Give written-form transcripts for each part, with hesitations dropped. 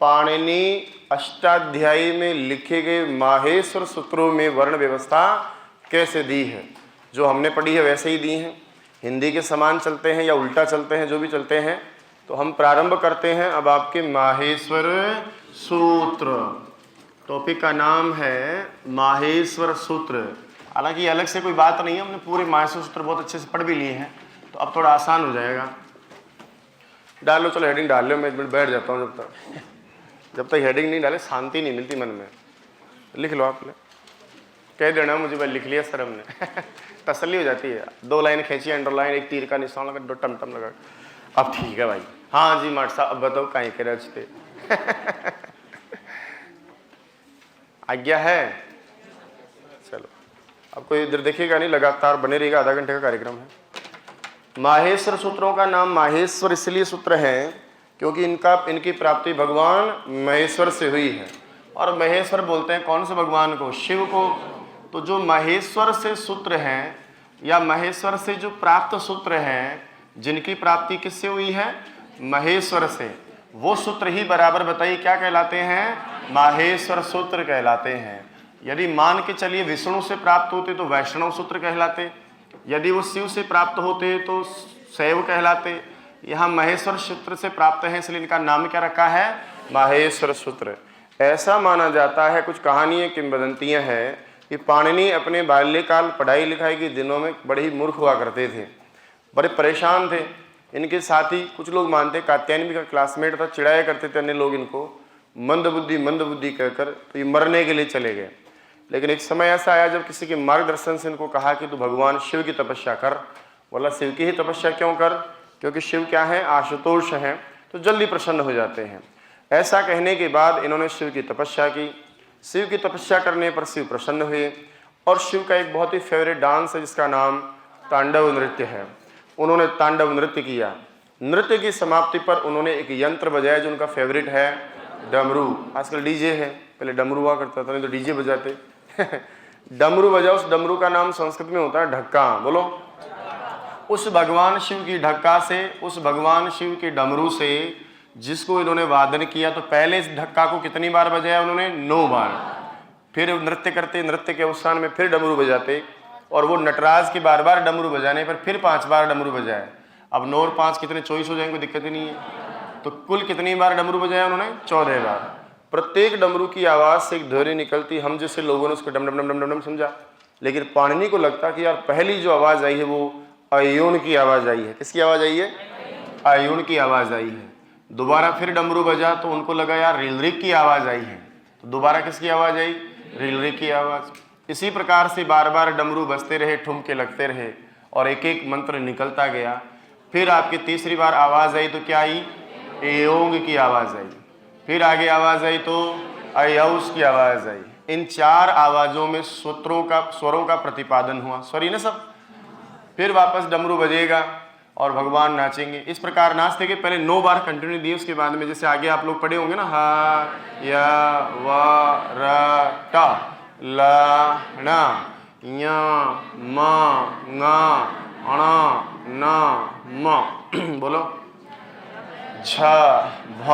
पाणिनि अष्टाध्यायी में लिखे गए माहेश्वर सूत्रों में वर्ण व्यवस्था कैसे दी है? जो हमने पढ़ी है वैसे ही दी हैं, हिंदी के समान चलते हैं या उल्टा चलते हैं, जो भी चलते हैं। तो हम प्रारंभ करते हैं अब आपके माहेश्वर सूत्र। टॉपिक का नाम है माहेश्वर सूत्र। हालांकि अलग से कोई बात नहीं है, हमने पूरे माहेश्वर सूत्र बहुत अच्छे से पढ़ भी लिए हैं, तो अब थोड़ा आसान हो जाएगा। डाल लो, चलो हेडिंग डाल लो, मैं एक मिनट बैठ जाता हूँ। जब तक हेडिंग नहीं डाले शांति नहीं मिलती मन में। लिख लो आप, कह देना मुझे भाई लिख लिया सर हमने तसल्ली हो जाती है। 2 लाइन खींची, अंडरलाइन, एक तीर का निशान लगा, 2 टमटम लगा, अब ठीक है भाई। हाँ जी माट साहब, अब बताओ कहीं के रचते आज्ञा है? चलो अब कोई इधर देखिएगा नहीं, लगातार बने रहेगा, आधा घंटे का कार्यक्रम है। माहेश्वर सूत्रों का नाम माहेश्वर इसलिए सूत्र है क्योंकि इनकी प्राप्ति भगवान महेश्वर से हुई है। और महेश्वर बोलते हैं कौन से भगवान को? शिव को। तो जो महेश्वर से सूत्र हैं या महेश्वर से जो प्राप्त सूत्र हैं, जिनकी प्राप्ति किससे हुई है? महेश्वर से, वो सूत्र ही बराबर बताइए क्या कहलाते हैं? माहेश्वर सूत्र कहलाते हैं। यदि मान के चलिए विष्णु से प्राप्त होते तो वैष्णव सूत्र कहलाते, यदि वो शिव से प्राप्त होते तो शैव कहलाते। यहाँ महेश्वर सूत्र से प्राप्त है इसलिए इनका नाम क्या रखा है? माहेश्वर सूत्र। ऐसा माना जाता है, कुछ कहानियाँ किंवदंतियाँ हैं कि पाणिनि अपने बाल्यकाल पढ़ाई लिखाई के दिनों में बड़े ही मूर्ख हुआ करते थे, बड़े परेशान थे। इनके साथी कुछ लोग मानते, कात्यायनी का क्लासमेट था, चिढ़ाया करते थे अन्य लोग इनको मंद बुद्धि कहकर, तो ये मरने के लिए चले गए। लेकिन एक समय ऐसा आया जब किसी के मार्गदर्शन से इनको कहा कि तू भगवान शिव की तपस्या कर। बोला शिव की ही तपस्या क्यों कर? क्योंकि शिव क्या है? आशुतोष हैं, तो जल्दी प्रसन्न हो जाते हैं। ऐसा कहने के बाद इन्होंने शिव की तपस्या की। शिव की तपस्या करने पर शिव प्रसन्न हुए और शिव का एक बहुत ही फेवरेट डांस है जिसका नाम तांडव नृत्य है। उन्होंने तांडव नृत्य किया। नृत्य की समाप्ति पर उन्होंने एक यंत्र बजाया जो उनका फेवरेट है, डमरू। आजकल डीजे है, पहले डमरू हुआ करता था, नहीं तो डीजे बजाते डमरू बजा। उस डमरू का नाम संस्कृत में होता है ढक्का। बोलो, उस भगवान शिव की ढक्का से, उस भगवान शिव के डमरू से जिसको इन्होंने वादन किया, तो पहले इस ढक्का को कितनी बार बजाया उन्होंने? 9 बार। फिर नृत्य करते, नृत्य के अवसान में फिर डमरू बजाते, और वो नटराज के बार बार डमरू बजाने पर फिर 5 बार डमरू बजाए। अब 9 और 5 कितने? 24 हो जाएंगे, कोई दिक्कत ही नहीं है। तो कुल कितनी बार डमरू बजाया उन्होंने? 14 बार। प्रत्येक डमरू की आवाज़ से एक ध्वनि निकलती। हम जैसे लोगों ने उसको डम डम डम डम डम समझा, लेकिन पाणिनि को लगता कि यार पहली जो आवाज़ आई है वो अयोन की आवाज़ आई है। किसकी आवाज़ आई है? अयोन की आवाज़ आई है। दोबारा फिर डमरू बजा तो उनको लगा यार रिलरिक की आवाज़ आई है, तो दोबारा किसकी आवाज़ आई? रिलरिक की आवाज़। इसी प्रकार से बार बार डमरू बजते रहे, ठुमके लगते रहे और एक एक मंत्र निकलता गया। फिर आपकी तीसरी बार आवाज़ आई तो क्या आई? एयोंग की आवाज़ आई। फिर आगे आवाज़ आई तो अयौस की आवाज़ आई। इन 4 आवाज़ों में स्वरों का प्रतिपादन हुआ। सॉरी ना सब। फिर वापस डमरू बजेगा और भगवान नाचेंगे। इस प्रकार नाचते के पहले 9 बार कंटिन्यू दिए, उसके बाद में जैसे आगे आप लोग पढ़े होंगे ना, हा या वा रा टा ला ना या मा ङा अणा ना मा बोलो, झ भ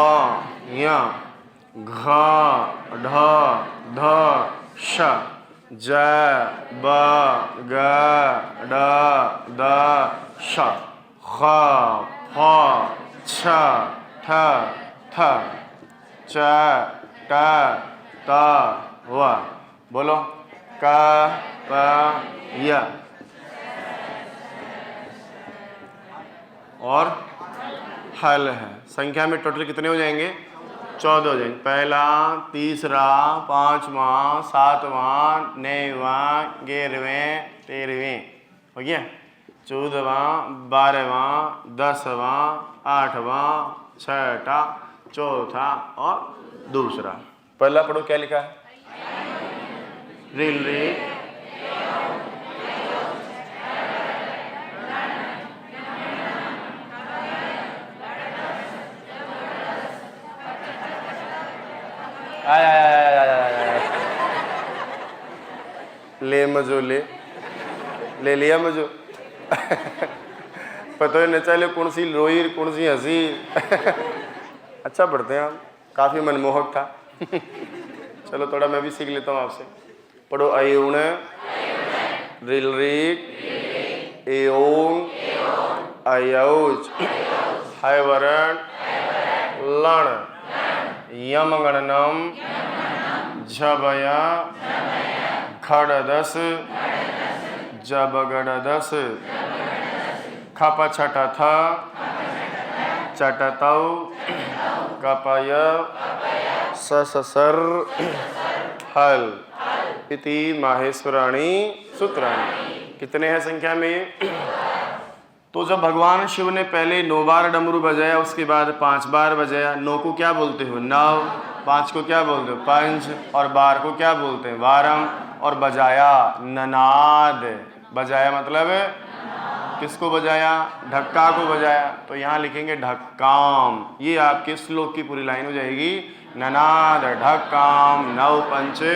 या घ ढ ध श ज ब ग ड द श ख फ छ ठ थ च ट त व बोलो, क प य और हल है। संख्या में टोटल कितने हो जाएंगे? 14 हो जाएंगे। पहला, तीसरा, 5वां, 7वां, 9वां, 11वें, 13वें हो गया। 14वां, 12वां, 10वां, 8वां, 6ठा, चौथा और दूसरा। पहला पढ़ो, क्या लिखा है? रिल रे ले मजो ले लिया मजो पता ही न चले कौन सी रोई कौन सी हंसी अच्छा पढ़ते हैं आप। काफ़ी मनमोहक था। चलो थोड़ा मैं भी सीख लेता हूँ आपसे। पढ़ो अयुण, रिलरिक, एओंग, अयौज, हैवरण, लण, यमगणनम, झबया, खड़दस, जबगड़दस, खपछटथ, चटतौ, कपय, सससर, हल इति माहेश्वराणी सूत्राणि। कितने हैं संख्या में ये? तो जब भगवान शिव ने पहले 9 बार डमरू बजाया, उसके बाद 5 बार बजाया। 9 को क्या बोलते हो? 9। 5 को क्या बोलते हो? पंच। और 12 को क्या बोलते हैं? वारम। और बजाया ननाद। बजाया मतलब किसको बजाया? ढक्का को बजाया। तो यहाँ लिखेंगे ढक्काम। ये आपके श्लोक की पूरी लाइन हो जाएगी। ननाद ढक्काम नव पंचे।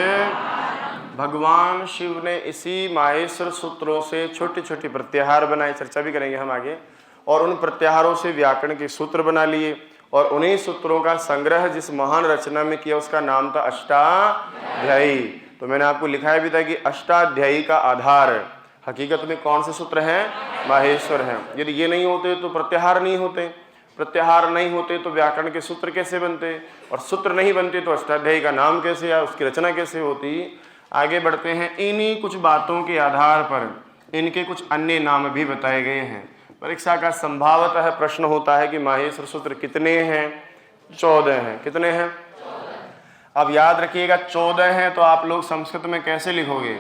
भगवान शिव ने इसी माहेश्वर सूत्रों से छोटे छोटे प्रत्याहार बनाए, चर्चा भी करेंगे हम आगे, और उन प्रत्याहारों से व्याकरण के सूत्र बना लिए, और उन्हीं सूत्रों का संग्रह जिस महान रचना में किया उसका नाम था अष्टाध्यायी। तो मैंने आपको लिखाया भी था कि अष्टाध्यायी का आधार हकीकत में कौन से सूत्र हैं? माहेश्वर हैं। यदि ये नहीं होते तो प्रत्याहार नहीं होते, प्रत्याहार नहीं होते तो व्याकरण के सूत्र कैसे बनते, और सूत्र नहीं बनते तो अष्टाध्यायी का नाम कैसे या उसकी रचना कैसे होती। आगे बढ़ते हैं। इन्हीं कुछ बातों के आधार पर इनके कुछ अन्य नाम भी बताए गए हैं। परीक्षा का संभावतः प्रश्न होता है कि माहेश्वर सूत्र कितने हैं? 14 हैं। कितने हैं? अब याद रखिएगा 14 हैं तो आप लोग संस्कृत में कैसे लिखोगे?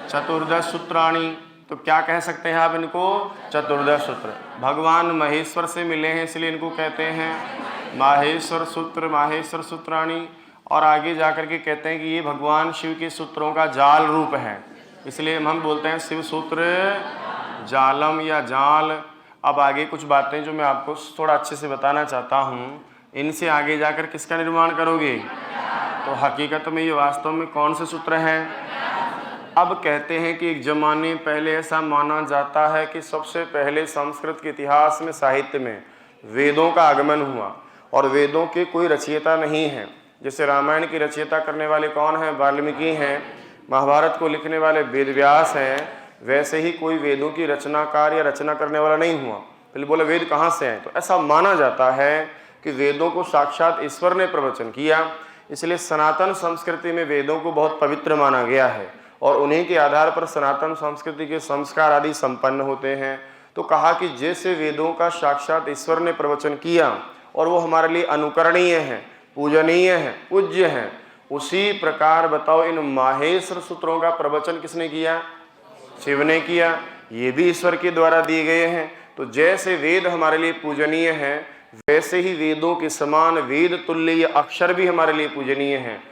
चतुर्दश सूत्राणि। तो क्या कह सकते हैं आप इनको? चतुर्दश सूत्र। भगवान महेश्वर से मिले हैं इसलिए इनको कहते हैं माहेश्वर सूत्र, माहेश्वर सूत्राणि। और आगे जाकर के कहते हैं कि ये भगवान शिव के सूत्रों का जाल रूप है, इसलिए हम बोलते हैं शिव सूत्र जालम या जाल। अब आगे कुछ बातें जो मैं आपको थोड़ा अच्छे से बताना चाहता हूँ, इनसे आगे जाकर किसका निर्माण करोगे? तो हकीकत में ये वास्तव में कौन से सूत्र हैं? अब कहते हैं कि एक ज़माने पहले ऐसा माना जाता है कि सबसे पहले संस्कृत के इतिहास में, साहित्य में वेदों का आगमन हुआ, और वेदों के कोई रचयिता नहीं है। जैसे रामायण की रचयिता करने वाले कौन हैं? वाल्मीकि हैं। महाभारत को लिखने वाले वेदव्यास हैं। वैसे ही कोई वेदों की रचनाकार या रचना करने वाला नहीं हुआ। पहले बोले वेद कहाँ से हैं? तो ऐसा माना जाता है कि वेदों को साक्षात ईश्वर ने प्रवचन किया, इसलिए सनातन संस्कृति में वेदों को बहुत पवित्र माना गया है, और उन्हीं के आधार पर सनातन संस्कृति के संस्कार आदि संपन्न होते हैं। तो कहा कि जैसे वेदों का साक्षात ईश्वर ने प्रवचन किया और वो हमारे लिए अनुकरणीय है, पूजनीय है, पूज्य है, उसी प्रकार बताओ इन माहेश्वर सूत्रों का प्रवचन किसने किया? शिव ने किया। ये भी ईश्वर के द्वारा दिए गए हैं। तो जैसे वेद हमारे लिए पूजनीय हैं, वैसे ही वेदों के समान वेद तुल्य ये अक्षर भी हमारे लिए पूजनीय हैं।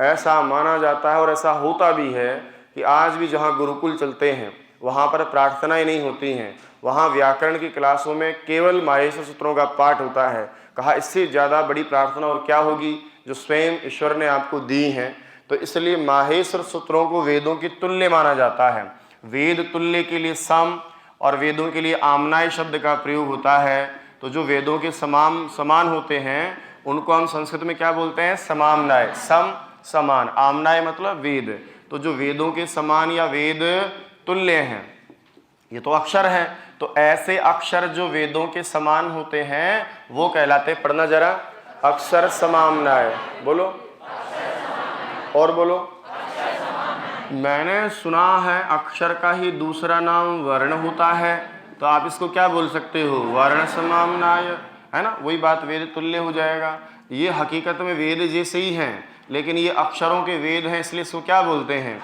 ऐसा माना जाता है और ऐसा होता भी है कि आज भी जहाँ गुरुकुल चलते हैं वहाँ पर प्रार्थनाएं नहीं होती हैं, वहाँ व्याकरण की क्लासों में केवल माहेश्वर सूत्रों का पाठ होता है। कहा इससे ज़्यादा बड़ी प्रार्थना और क्या होगी जो स्वयं ईश्वर ने आपको दी हैं। तो इसलिए माहेश्वर सूत्रों को वेदों की तुल्य माना जाता है। वेद तुल्य के लिए सम और वेदों के लिए आमनाय शब्द का प्रयोग होता है। तो जो वेदों के समान होते हैं उनको हम संस्कृत में क्या बोलते हैं? समामनाय। सम समान, आमनाय मतलब वेद। तो जो वेदों के समान या वेद तुल्य हैं ये तो अक्षर हैं। तो ऐसे अक्षर जो वेदों के समान होते हैं वो कहलाते, पढ़ना जरा, अक्षर समामनाय। बोलो और बोलो। मैंने सुना है अक्षर का ही दूसरा नाम वर्ण होता है, तो आप इसको क्या बोल सकते हो? वर्ण समामनाय, है ना? वही बात, वेद तुल्य हो जाएगा। ये हकीकत में वेद जैसे ही हैं, लेकिन ये अक्षरों के वेद हैं इसलिए इसको क्या बोलते हैं?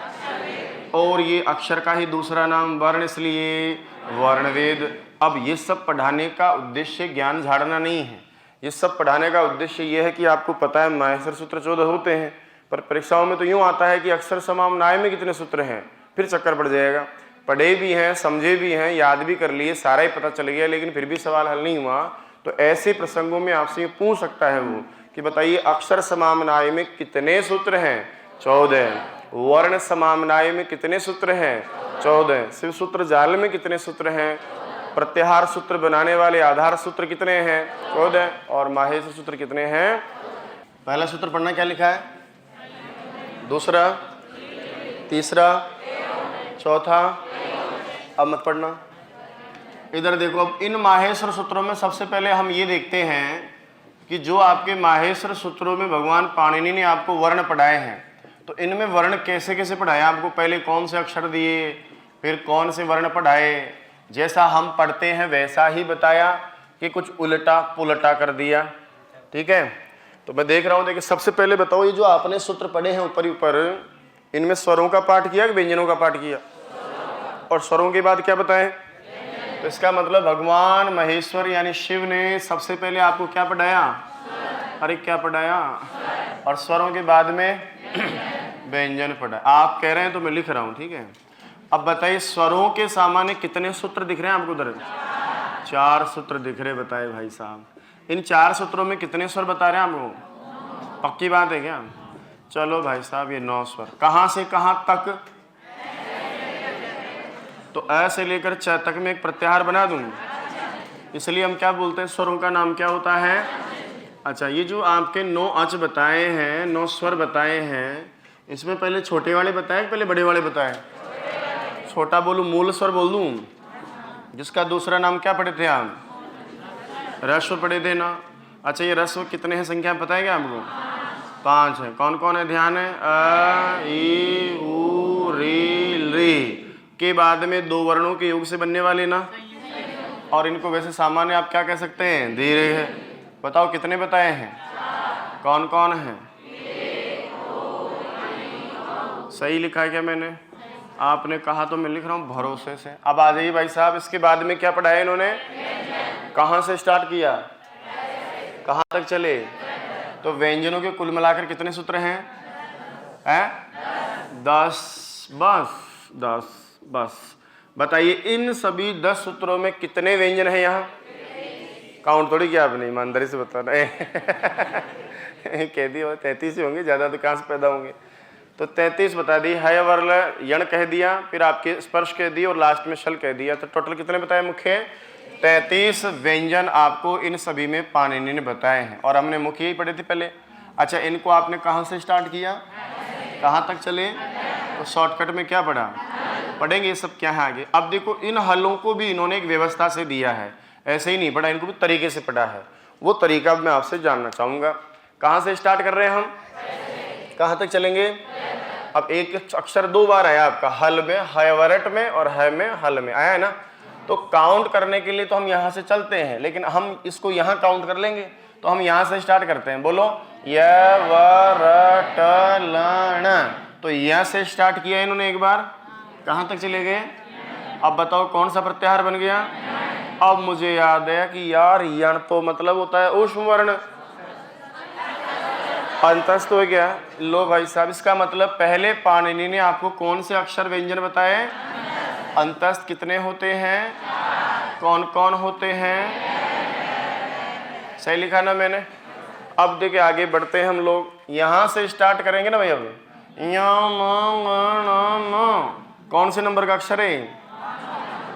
और ये अक्षर का ही दूसरा नाम वर्ण, इसलिए वर्ण वेद। अब ये सब पढ़ाने का उद्देश्य ज्ञान झाड़ना नहीं है। ये सब पढ़ाने का उद्देश्य ये है कि आपको पता है माहेश्वर सूत्र 14 होते हैं, पर परीक्षाओं में तो यूँ आता है कि अक्षर समामनाय में कितने सूत्र हैं, फिर चक्कर पड़ जाएगा। पढ़े भी हैं, समझे भी हैं, याद भी कर लिए, सारा ही पता चल गया, लेकिन फिर भी सवाल हल नहीं हुआ। तो ऐसे प्रसंगों में आपसे ये पूछ सकता है वो कि बताइए अक्षर समामनाय में कितने सूत्र हैं? 14। वर्ण समामनाय में कितने सूत्र हैं? 14। शिव सूत्र जाल में कितने सूत्र हैं? प्रत्याहार सूत्र बनाने वाले आधार सूत्र कितने हैं? 14। और माहेश्वर सूत्र कितने हैं? पहला सूत्र पढ़ना, क्या लिखा है? दूसरा, तीसरा, चौथा, अब मत पढ़ना। इधर देखो, अब इन माहेश्वर सूत्रों में सबसे पहले हम ये देखते हैं कि जो आपके माहेश्वर सूत्रों में भगवान पाणिनि ने आपको वर्ण पढ़ाए हैं, तो इनमें वर्ण कैसे कैसे पढ़ाए आपको? पहले कौन से अक्षर दिए, फिर कौन से वर्ण पढ़ाए? जैसा हम पढ़ते हैं वैसा ही बताया कि कुछ उल्टा पुलटा कर दिया? ठीक है, तो मैं देख रहा हूँ। देखिए, सबसे पहले बताओ, ये जो आपने सूत्र पढ़े हैं ऊपर ऊपर, इनमें स्वरों का पाठ किया कि व्यंजनों का पाठ किया? और स्वरों के बाद क्या बताएं? तो इसका मतलब भगवान महेश्वर यानी शिव ने सबसे पहले आपको क्या पढ़ाया? अरे क्या पढ़ाया? और स्वरों के बाद में व्यंजन पढ़ा। आप कह रहे हैं तो मैं लिख रहा हूँ, ठीक है। अब बताइए, स्वरों के सामान्य कितने सूत्र दिख रहे हैं आपको? उधर 4 सूत्र दिख रहे, बताए भाई साहब। इन 4 सूत्रों में कितने स्वर बता रहे हैं आपको? पक्की बात है क्या? चलो भाई साहब, ये 9 स्वर। कहाँ से कहाँ तक? तो अ से लेकर च तक में एक प्रत्याहार बना दूं, इसलिए हम क्या बोलते हैं? स्वरों का नाम क्या होता है? अच्छा, ये जो आपके 9 अच बताए हैं, 9 स्वर बताए हैं, इसमें पहले छोटे वाले बताए, पहले बड़े वाले बताए? छोटा बोलूं, मूल स्वर बोल दूं, जिसका दूसरा नाम क्या पढ़े थे आप? रस्व पढ़े थे ना। अच्छा, ये रस्व कितने हैं, संख्या पता है क्या आपको? 5 है। कौन कौन है? ध्यान है, अ, ई, उ, री, री के बाद में 2 वर्णों के योग से बनने वाले ना, और इनको वैसे सामान्य आप क्या कह सकते हैं? धीरे है। बताओ कितने बताए हैं? कौन कौन है? सही लिखा है क्या मैंने? आपने कहा तो मैं लिख रहा हूँ भरोसे से। अब आ जाइए भाई साहब, इसके बाद में क्या पढ़ाया इन्होंने? कहाँ से स्टार्ट किया, कहाँ तक चले? तो व्यंजनों के कुल मिलाकर कितने सूत्र हैं? 10। बस बताइए, इन सभी 10 सूत्रों में कितने व्यंजन हैं? यहाँ काउंट थोड़ी किया आपने, ईमानदारी से बताना है। कह दिए 33 ही होंगे, ज़्यादा तो कहाँ से पैदा होंगे। तो 33 बता दी। हय वर्ण यण कह दिया, फिर आपके स्पर्श कह दिए, और लास्ट में शल कह दिया। तो टोटल कितने बताए? मुख्य 33 व्यंजन आपको इन सभी में पाणिनि ने बताए हैं, और हमने मुख्य ही पढ़े थे पहले। अच्छा, इनको आपने कहाँ से स्टार्ट किया, कहाँ तक चले? तो शॉर्टकट में क्या पढ़ा? पढ़ेंगे ये सब क्या है आगे। अब देखो, इन हलों को भी इन्होंने एक व्यवस्था से दिया है, ऐसे ही नहीं पढ़ा, इनको भी तरीके से पढ़ा है। वो तरीका मैं आपसे जानना चाहूँगा। कहाँ से स्टार्ट कर रहे हैं हम, कहाँ तक चलेंगे? अब एक अक्षर 2 बार आया आपका, हल में, हयवरट में और है में, हल में आया है ना। तो काउंट करने के लिए तो हम यहाँ से चलते हैं, लेकिन हम इसको यहाँ काउंट कर लेंगे, तो हम यहाँ से स्टार्ट करते हैं। बोलो, यवरट लण। तो यहाँ से स्टार्ट किया इन्होंने एक बार, कहाँ तक चले गए? अब बताओ कौन सा प्रत्याहार बन गया? अब मुझे याद है कि यार यण तो मतलब होता है ऊष्म वर्ण, अंतस्थ हो गया। लो भाई साहब, इसका मतलब पहले पाणिनि ने आपको कौन से अक्षर व्यंजन बताए? अंतस्थ कितने होते हैं, कौन कौन होते हैं? सही लिखा ना मैंने? अब देखिए, आगे बढ़ते हैं हम लोग। यहाँ से स्टार्ट करेंगे ना भाई। अब कौन से नंबर का अक्षर है?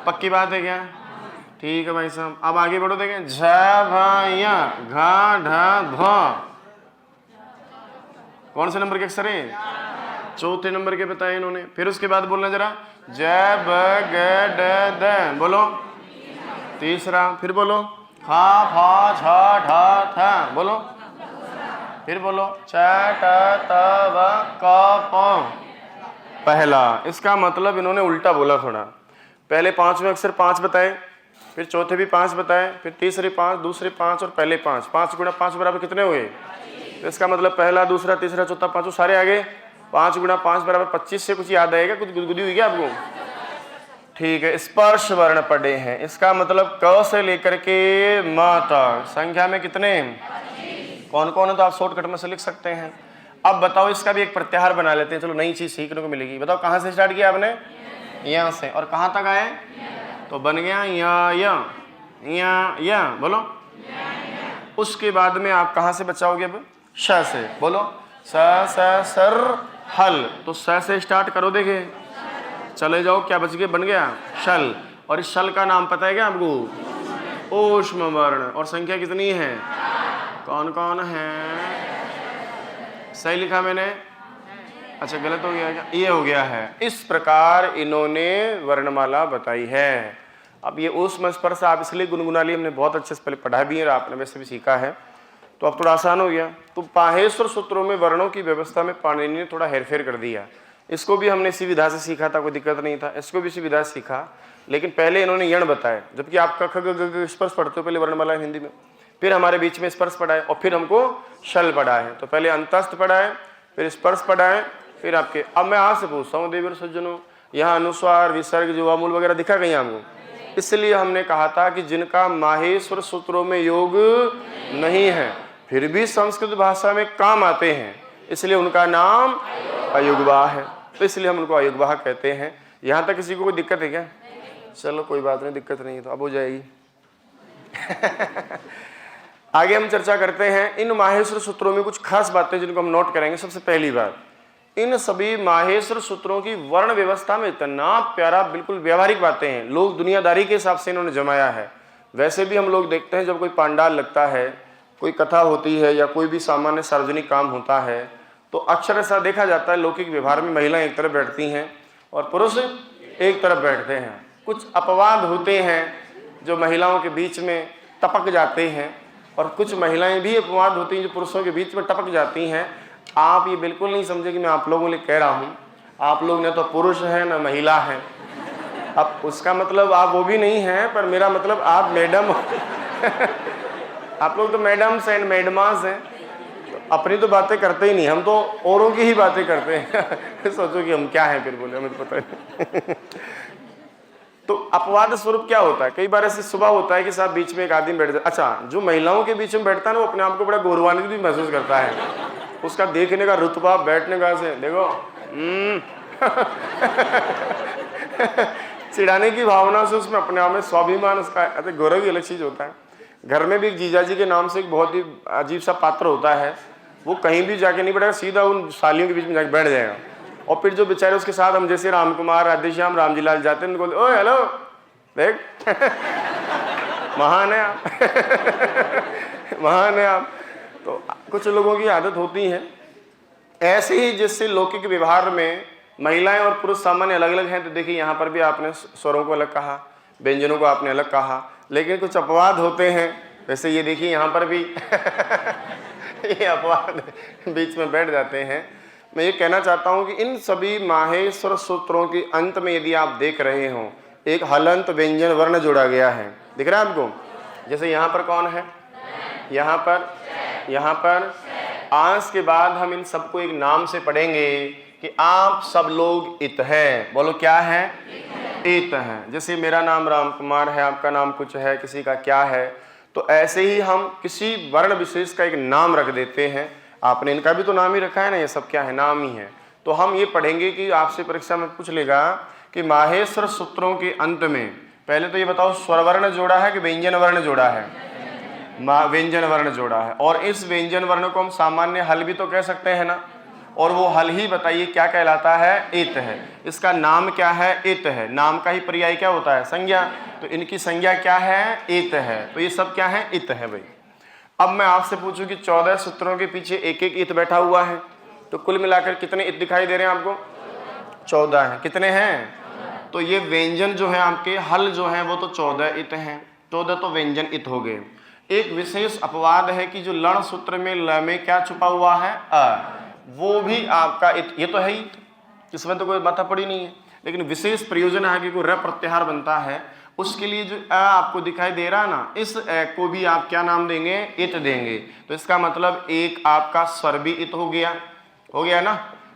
पक्की बात है क्या? ठीक है भाई साहब, अब आगे बढ़ो। देखें, झ भ य घ ढ भ, कौन से नंबर के अक्षर है? चौथे नंबर के बताए इन्होंने। फिर उसके बाद बोलना जरा, ज ब ग ड द, बोलो तीसरा। फिर बोलो, ख फ छ ढ थ, बोलो। फिर बोलो, च ट त व क प, पहला। इसका मतलब इन्होंने उल्टा बोला थोड़ा। पहले 5वें अक्षर 5 बताए, फिर चौथे भी 5 बताए, फिर तीसरे 5, दूसरे 5 और पहले 5। 5 गुणा 5 बराबर कितने हुए? तो इसका मतलब पहला, दूसरा, तीसरा, चौथा, पांचों सारे आगे। 5 गुणा 5 बराबर 25 से कुछ याद आएगा? कुछ गुदगुदी हुई क्या आपको? ठीक है, स्पर्श वर्ण पढ़े हैं। इसका मतलब क से लेकर के म तक संख्या में कितने? कौन कौन है? तो आप शॉर्टकट में से लिख सकते हैं। अब बताओ, इसका भी एक प्रत्याहार बना लेते हैं, चलो नई चीज सीखने को मिलेगी। बताओ कहाँ से स्टार्ट किया आपने? यहाँ से, और कहाँ तक आए? तो बन गया या, बोलो। उसके बाद में आप कहाँ से बचाओगे? अब श से, बोलो। स सर हल, तो स से स्टार्ट करो। देखे, चले जाओ, क्या बच गया? बन गया शल। और इस शल का नाम पता है क्या आपको? ऊष्म वर्ण। और संख्या कितनी है? कौन कौन है? सही लिखा मैंने? अच्छा गलत हो गया क्या? ये हो गया है। इस प्रकार इन्होंने वर्णमाला बताई है। अब ये ऊष्म स्पर्श आप इसलिए गुनगुना लिए, हमने बहुत अच्छे से पहले पढ़ा भी है और आपने वैसे भी सीखा है, तो अब थोड़ा आसान हो गया। तो माहेश्वर सूत्रों में वर्णों की व्यवस्था में पाणिनि ने थोड़ा हेरफेर कर दिया। इसको भी हमने इसी विधा से सीखा था, कोई दिक्कत नहीं था। इसको भी इसी विधा से सीखा, लेकिन पहले इन्होंने यण बताया, जबकि आप क ख ग घ स्पर्श पढ़ते हो पहले वर्णमाला हिंदी में, फिर हमारे बीच में स्पर्श पढ़ा है और फिर हमको शल पढ़ा है। तो पहले अंतस्थ पढ़ा है, फिर स्पर्श पढ़ा है, फिर आपके। अब मैं आपसे पूछता हूँ देवी सज्जनों, यहाँ अनुस्वार विसर्ग जुवामूल वगैरह दिखा कहीं आपको? इसलिए हमने कहा था कि जिनका माहेश्वर सूत्रों में योग नहीं है फिर भी संस्कृत भाषा में काम आते हैं, इसलिए उनका नाम अयुग्वाह है। तो इसलिए हम उनको अयुग्वाह कहते हैं। यहाँ तक किसी को कोई दिक्कत है क्या? चलो कोई बात नहीं, दिक्कत नहीं है तो अब हो जाएगी। आगे हम चर्चा करते हैं इन माहेश्वर सूत्रों में कुछ खास बातें जिनको हम नोट करेंगे। सबसे पहली बात, इन सभी माहेश्वर सूत्रों की वर्ण व्यवस्था में इतना प्यारा, बिल्कुल व्यवहारिक बातें हैं। लोग दुनियादारी के हिसाब से इन्होंने जमाया है। वैसे भी हम लोग देखते हैं जब कोई पांडाल लगता है, कोई कथा होती है या कोई भी सामान्य सार्वजनिक काम होता है, तो अक्सर ऐसा देखा जाता है लौकिक व्यवहार में महिलाएं एक तरफ बैठती हैं और पुरुष एक तरफ बैठते हैं। कुछ अपवाद होते हैं जो महिलाओं के बीच में टपक जाते हैं, और कुछ महिलाएं भी अपवाद होती हैं जो पुरुषों के बीच में टपक जाती हैं। आप ये बिल्कुल नहीं समझे कि मैं आप लोगों के लिए कह रहा हूँ। आप लोग न तो पुरुष हैं न महिला हैं। अब उसका मतलब आप वो भी नहीं हैं, पर मेरा मतलब आप मैडम आप लोग तो मैडम्स एंड मैडमास हैं। तो अपनी तो बातें करते ही नहीं, हम तो औरों की ही बातें करते हैं। सोचो कि हम क्या हैं फिर, बोले हमें तो पता नहीं। तो अपवाद स्वरूप क्या होता है, कई बार ऐसे सुबह होता है कि साहब बीच में एक आदमी बैठ जाए। अच्छा, जो महिलाओं के बीच में बैठता है ना, वो अपने आप को बड़ा गौरवान्वित भी महसूस करता है। उसका देखने का रुतबा, बैठने का से देखो चिढ़ाने की भावना से उसमें अपने आप में स्वाभिमान, उसका ऐसे गौरव ही अलग चीज होता है। घर में भी जीजाजी के नाम से एक बहुत ही अजीब सा पात्र होता है, वो कहीं भी जाके नहीं बैठेगा, सीधा उन सालियों के बीच में जाके बैठ जाएगा। और फिर जो बेचारे उसके साथ, हम जैसे राम कुमार, राधेश्याम, रामजी लाल जाते हैं, उनको ओए हेलो देख महान है आप महान है आप। तो कुछ लोगों की आदत होती है ऐसे ही। जिससे लौकिक व्यवहार में महिलाएं और पुरुष सामान्य अलग अलग हैं, तो देखिए यहाँ पर भी आपने स्वरों को अलग कहा, व्यंजनों को आपने अलग कहा, लेकिन कुछ अपवाद होते हैं। वैसे ये देखिए यहाँ पर भी ये अपवाद बीच में बैठ जाते हैं। मैं ये कहना चाहता हूँ कि इन सभी माहेश्वर सूत्रों के अंत में यदि आप देख रहे हो, एक हलंत व्यंजन वर्ण जोड़ा गया है। दिख रहा है आपको? जैसे यहाँ पर कौन है, यहाँ पर आंस के बाद हम इन सबको एक नाम से पढ़ेंगे कि आप सब लोग इत हैं। बोलो क्या है? इत हैं। जैसे मेरा नाम राम कुमार है, आपका नाम कुछ है, किसी का क्या है, तो ऐसे ही हम किसी वर्ण विशेष का एक नाम रख देते हैं। आपने इनका भी तो नाम ही रखा है ना, ये सब क्या है? नाम ही है। तो हम ये पढ़ेंगे कि आपसे परीक्षा में पूछ लेगा कि माहेश्वर सूत्रों के अंत में पहले तो ये बताओ स्वरवर्ण जोड़ा है कि व्यंजन वर्ण जोड़ा है? व्यंजन वर्ण जोड़ा है। और इस व्यंजन वर्ण को हम सामान्य हल भी तो कह सकते हैं ना, और वो हल ही बताइए क्या कहलाता है? इत है। इसका नाम क्या है? इत है। नाम का ही पर्याय क्या होता है? संज्ञा। तो इनकी संज्ञा क्या है? इत है। तो ये सब क्या है? इत है भाई। अब मैं आपसे पूछूं कि 14 सूत्रों के पीछे एक एक इत बैठा हुआ है, तो कुल मिलाकर कितने इत दिखाई दे रहे हैं आपको? 14 है। कितने हैं? तो ये व्यंजन जो है आपके, हल जो है वो तो 14 इत हैं। 14 तो व्यंजन इत हो गए। एक विशेष अपवाद है कि जो लण सूत्र में ल में क्या छुपा हुआ है? अ, वो भी आपका इत। ये तो है ही, इसमें तो कोई माथा पड़ी नहीं है, लेकिन विशेष प्रयोजन है कि कोई र प्रत्याहार बनता है, उसके लिए जो अ आपको दिखाई दे रहा है ना, इस अ को भी आप क्या नाम देंगे? इत देंगे। तो इसका मतलब एक आपका स्वर भी इत हो गया ना।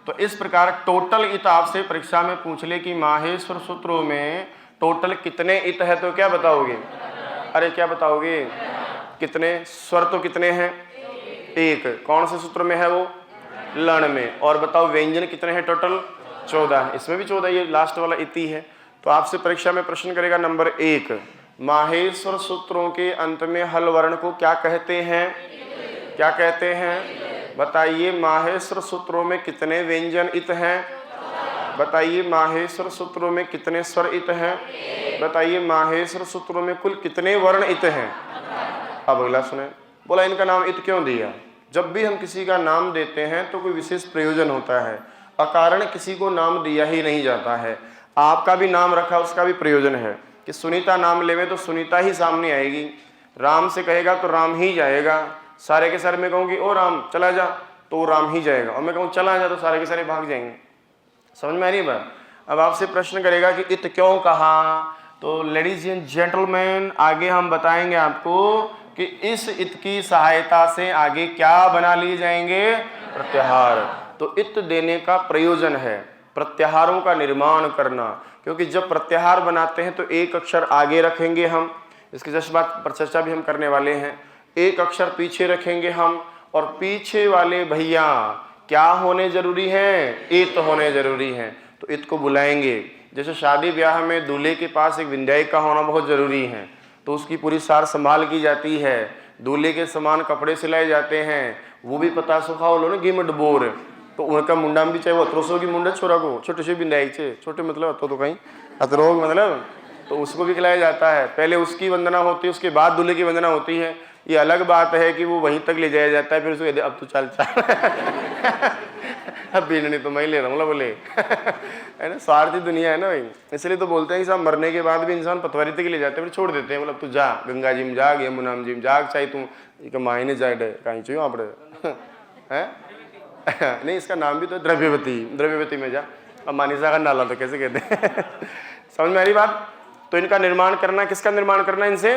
तो इस प्रकार टोटल इत आपसे परीक्षा में पूछ ले कि माहेश्वर सूत्रों में टोटल कितने इत है, तो क्या बताओगे? अरे क्या बताओगे? कितने स्वर? तो कितने हैं? एक। कौन से सूत्र में है वो? लण में। और बताओ व्यंजन कितने हैं टोटल? 14 है। इसमें भी 14, ये लास्ट वाला इति है। तो आपसे परीक्षा में प्रश्न करेगा नंबर 1, माहेश्वर सूत्रों के अंत में हल वर्ण को क्या कहते हैं? क्या कहते हैं? बताइए। माहेश्वर सूत्रों में कितने व्यंजन इत हैं? बताइए। माहेश्वर सूत्रों में कितने स्वर इत हैं? बताइए। माहेश्वर सूत्रों में कुल कितने वर्ण इत हैं? अब अगला सुने। बोला इनका नाम इत क्यों दिया? जब भी हम किसी का नाम देते हैं तो कोई विशेष प्रयोजन होता है, अकारण किसी को नाम दिया ही नहीं जाता है। आपका भी नाम रखा, उसका भी प्रयोजन है कि सुनीता नाम लेवे तो सुनीता ही सामने आएगी, राम से कहेगा तो राम ही जाएगा। सारे के सारे मैं कहूँगी ओ राम चला जा तो वो राम ही जाएगा, और मैं कहूँ चला जा तो सारे के सारे भाग जाएंगे। समझ में आ रही बात? अब आपसे प्रश्न करेगा कि इत क्यों कहा, तो लेडीज एंड जेंटलमैन आगे हम बताएंगे आपको कि इस इत की सहायता से आगे क्या बना लिए जाएंगे, प्रत्याहार। तो इत देने का प्रयोजन है प्रत्याहारों का निर्माण करना, क्योंकि जब प्रत्याहार बनाते हैं तो एक अक्षर आगे रखेंगे हम, इसके जस्ट बात पर चर्चा भी हम करने वाले हैं, एक अक्षर पीछे रखेंगे हम, और पीछे वाले भैया क्या होने जरूरी हैं, इत होने जरूरी हैं। तो इत को बुलाएंगे। जैसे शादी ब्याह में दूल्हे के पास एक विंध्यायिका होना बहुत जरूरी है, तो उसकी पूरी सार संभाल की जाती है, दूल्हे के समान कपड़े सिलाए जाते हैं, वो भी पता सुखा लो ना गिम डबोर, तो उनका मुंडा भी चाहे वो अतरोसो की मुंडा छोरा को छोटे से विंध्यायिक से छोटे मतलब तो कहीं अतरोग मतलब, तो उसको भी खिलाया जाता है। पहले उसकी वंदना होती है, उसके बाद दूल्हे की वंदना होती है। ये अलग बात है कि वो वहीं तक ले जाया जाता है, फिर उसको कहते अब तू चल अब बीननी तो मैं ले रहा हूँ बोले है ना, स्वार्थी दुनिया है ना भाई, इसलिए तो बोलते हैं कि साहब मरने के बाद भी इंसान पतवारी तक ले जाते हैं, फिर छोड़ देते हैं, मतलब तू जा गंगा जी में जाग, यमुना जी में जाग, चाहे तू मायने जाए कहीं चाहिए आप है नहीं, इसका नाम भी तो द्रव्यवती में जा, अब मानिसा का नाला तो कैसे कहते हैं समझ में आ रही बात? तो इनका निर्माण करना, किसका निर्माण करना, इनसे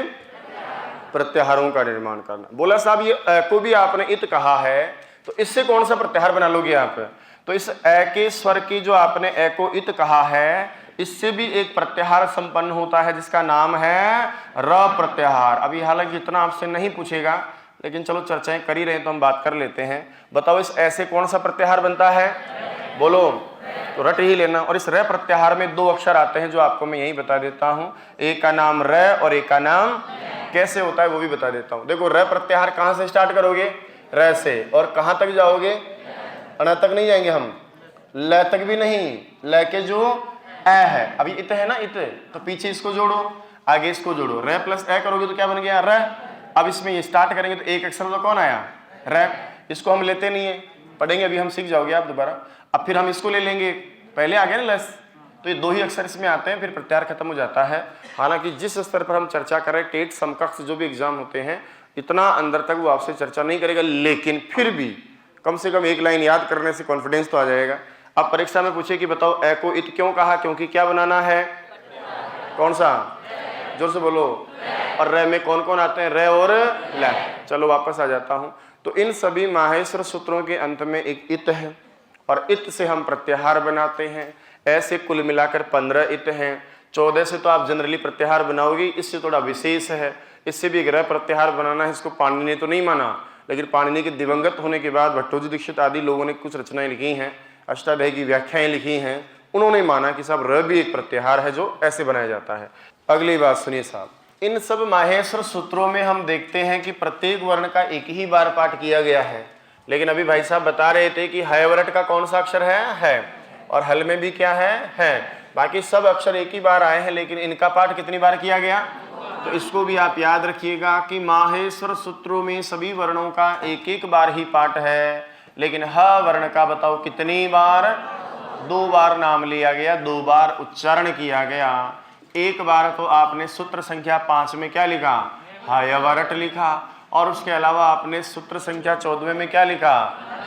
प्रत्याहारों का निर्माण करना। बोला साहब ये को भी आपने इत कहा है, तो इससे कौन सा प्रत्याहार बना लोगे आप? तो इस ए के स्वर की जो आपने ए को इत कहा है, इससे भी एक प्रत्याहार संपन्न होता है जिसका नाम है र प्रत्याहार। अभी हालांकि इतना आपसे नहीं पूछेगा, लेकिन चलो चर्चाएं कर ही रहे तो हम बात कर लेते हैं। बताओ इस ऐसे कौन सा प्रत्याहार बनता है, बोलो, तो रट ही लेना। और इस र प्रत्याहार में दो अक्षर आते हैं जो आपको मैं यही बता देता हूं, एक का नाम र और एक का नाम कैसे होता है वो भी बता देता हूं। देखो र प्रत्याहार कहां से स्टार्ट करोगे, र से, और कहां तक जाओगे, अण तक नहीं जाएंगे हम, ल तक भी नहीं, ल के जो ए है, अभी इत है ना इत, तो पीछे इसको जोड़ो, आगे इसको जोड़ो, र प्लस ए करोगे तो क्या बन गया, र। अब इसमें ये स्टार्ट करेंगे तो एक अक्षर तो कौन आया, र, इसको हम लेते नहीं है, पढ़ेंगे अभी हम, सीख जाओगे आप दोबारा। अब फिर हम इसको ले लेंगे, पहले आ गया ना लस, तो ये दो ही अक्षर इसमें आते हैं, फिर प्रत्याहार खत्म हो जाता है। हालांकि जिस स्तर पर हम चर्चा कर रहे हैं, टेट समकक्ष जो भी एग्जाम होते हैं, इतना अंदर तक वो आपसे चर्चा नहीं करेगा, लेकिन फिर भी कम से कम एक लाइन याद करने से कॉन्फिडेंस तो आ जाएगा। अब परीक्षा में पूछे कि बताओ ए को इत क्यों कहा, क्योंकि क्या बनाना है, कौन सा, जोर से बोलो, और र में कौन कौन आते हैं, र और ल। चलो वापस आ जाता हूं। तो इन सभी माहेश्वर सूत्रों के अंत में एक इत है, और इत से हम प्रत्याहार बनाते हैं। ऐसे कुल मिलाकर 15 इत हैं। 14 से तो आप जनरली प्रत्याहार बनाओगे, इससे थोड़ा विशेष है, इससे भी ग्रह प्रत्याहार बनाना है। इसको पाणिनि ने तो नहीं माना, लेकिन पाणिनि के दिवंगत होने के बाद भट्टोजी दीक्षित आदि लोगों ने कुछ रचनाएं लिखी हैं, अष्टाध्यायी की व्याख्याएं लिखी हैं, उन्होंने माना कि साहब र भी एक प्रत्याहार है जो ऐसे बनाया जाता है। अगली बात सुनिए साहब, इन सब माहेश्वर सूत्रों में हम देखते हैं कि प्रत्येक वर्ण का एक ही बार पाठ किया गया है, लेकिन अभी भाई साहब बता रहे थे कि हयवरट का कौन सा अक्षर है, और हल में भी क्या है। बाकी सब अक्षर एक ही बार आए हैं, लेकिन इनका पाठ कितनी बार किया गया, तो इसको भी आप याद रखिएगा कि माहेश्वर सूत्रों में सभी वर्णों का एक एक बार ही पाठ है, लेकिन ह वर्ण का बताओ कितनी बार, 2 बार नाम लिया गया, 2 बार उच्चारण किया गया। एक बार तो आपने सूत्र संख्या 5 में क्या लिखा, हयवरट लिखा, और उसके अलावा आपने सूत्र संख्या 14 में क्या लिखा,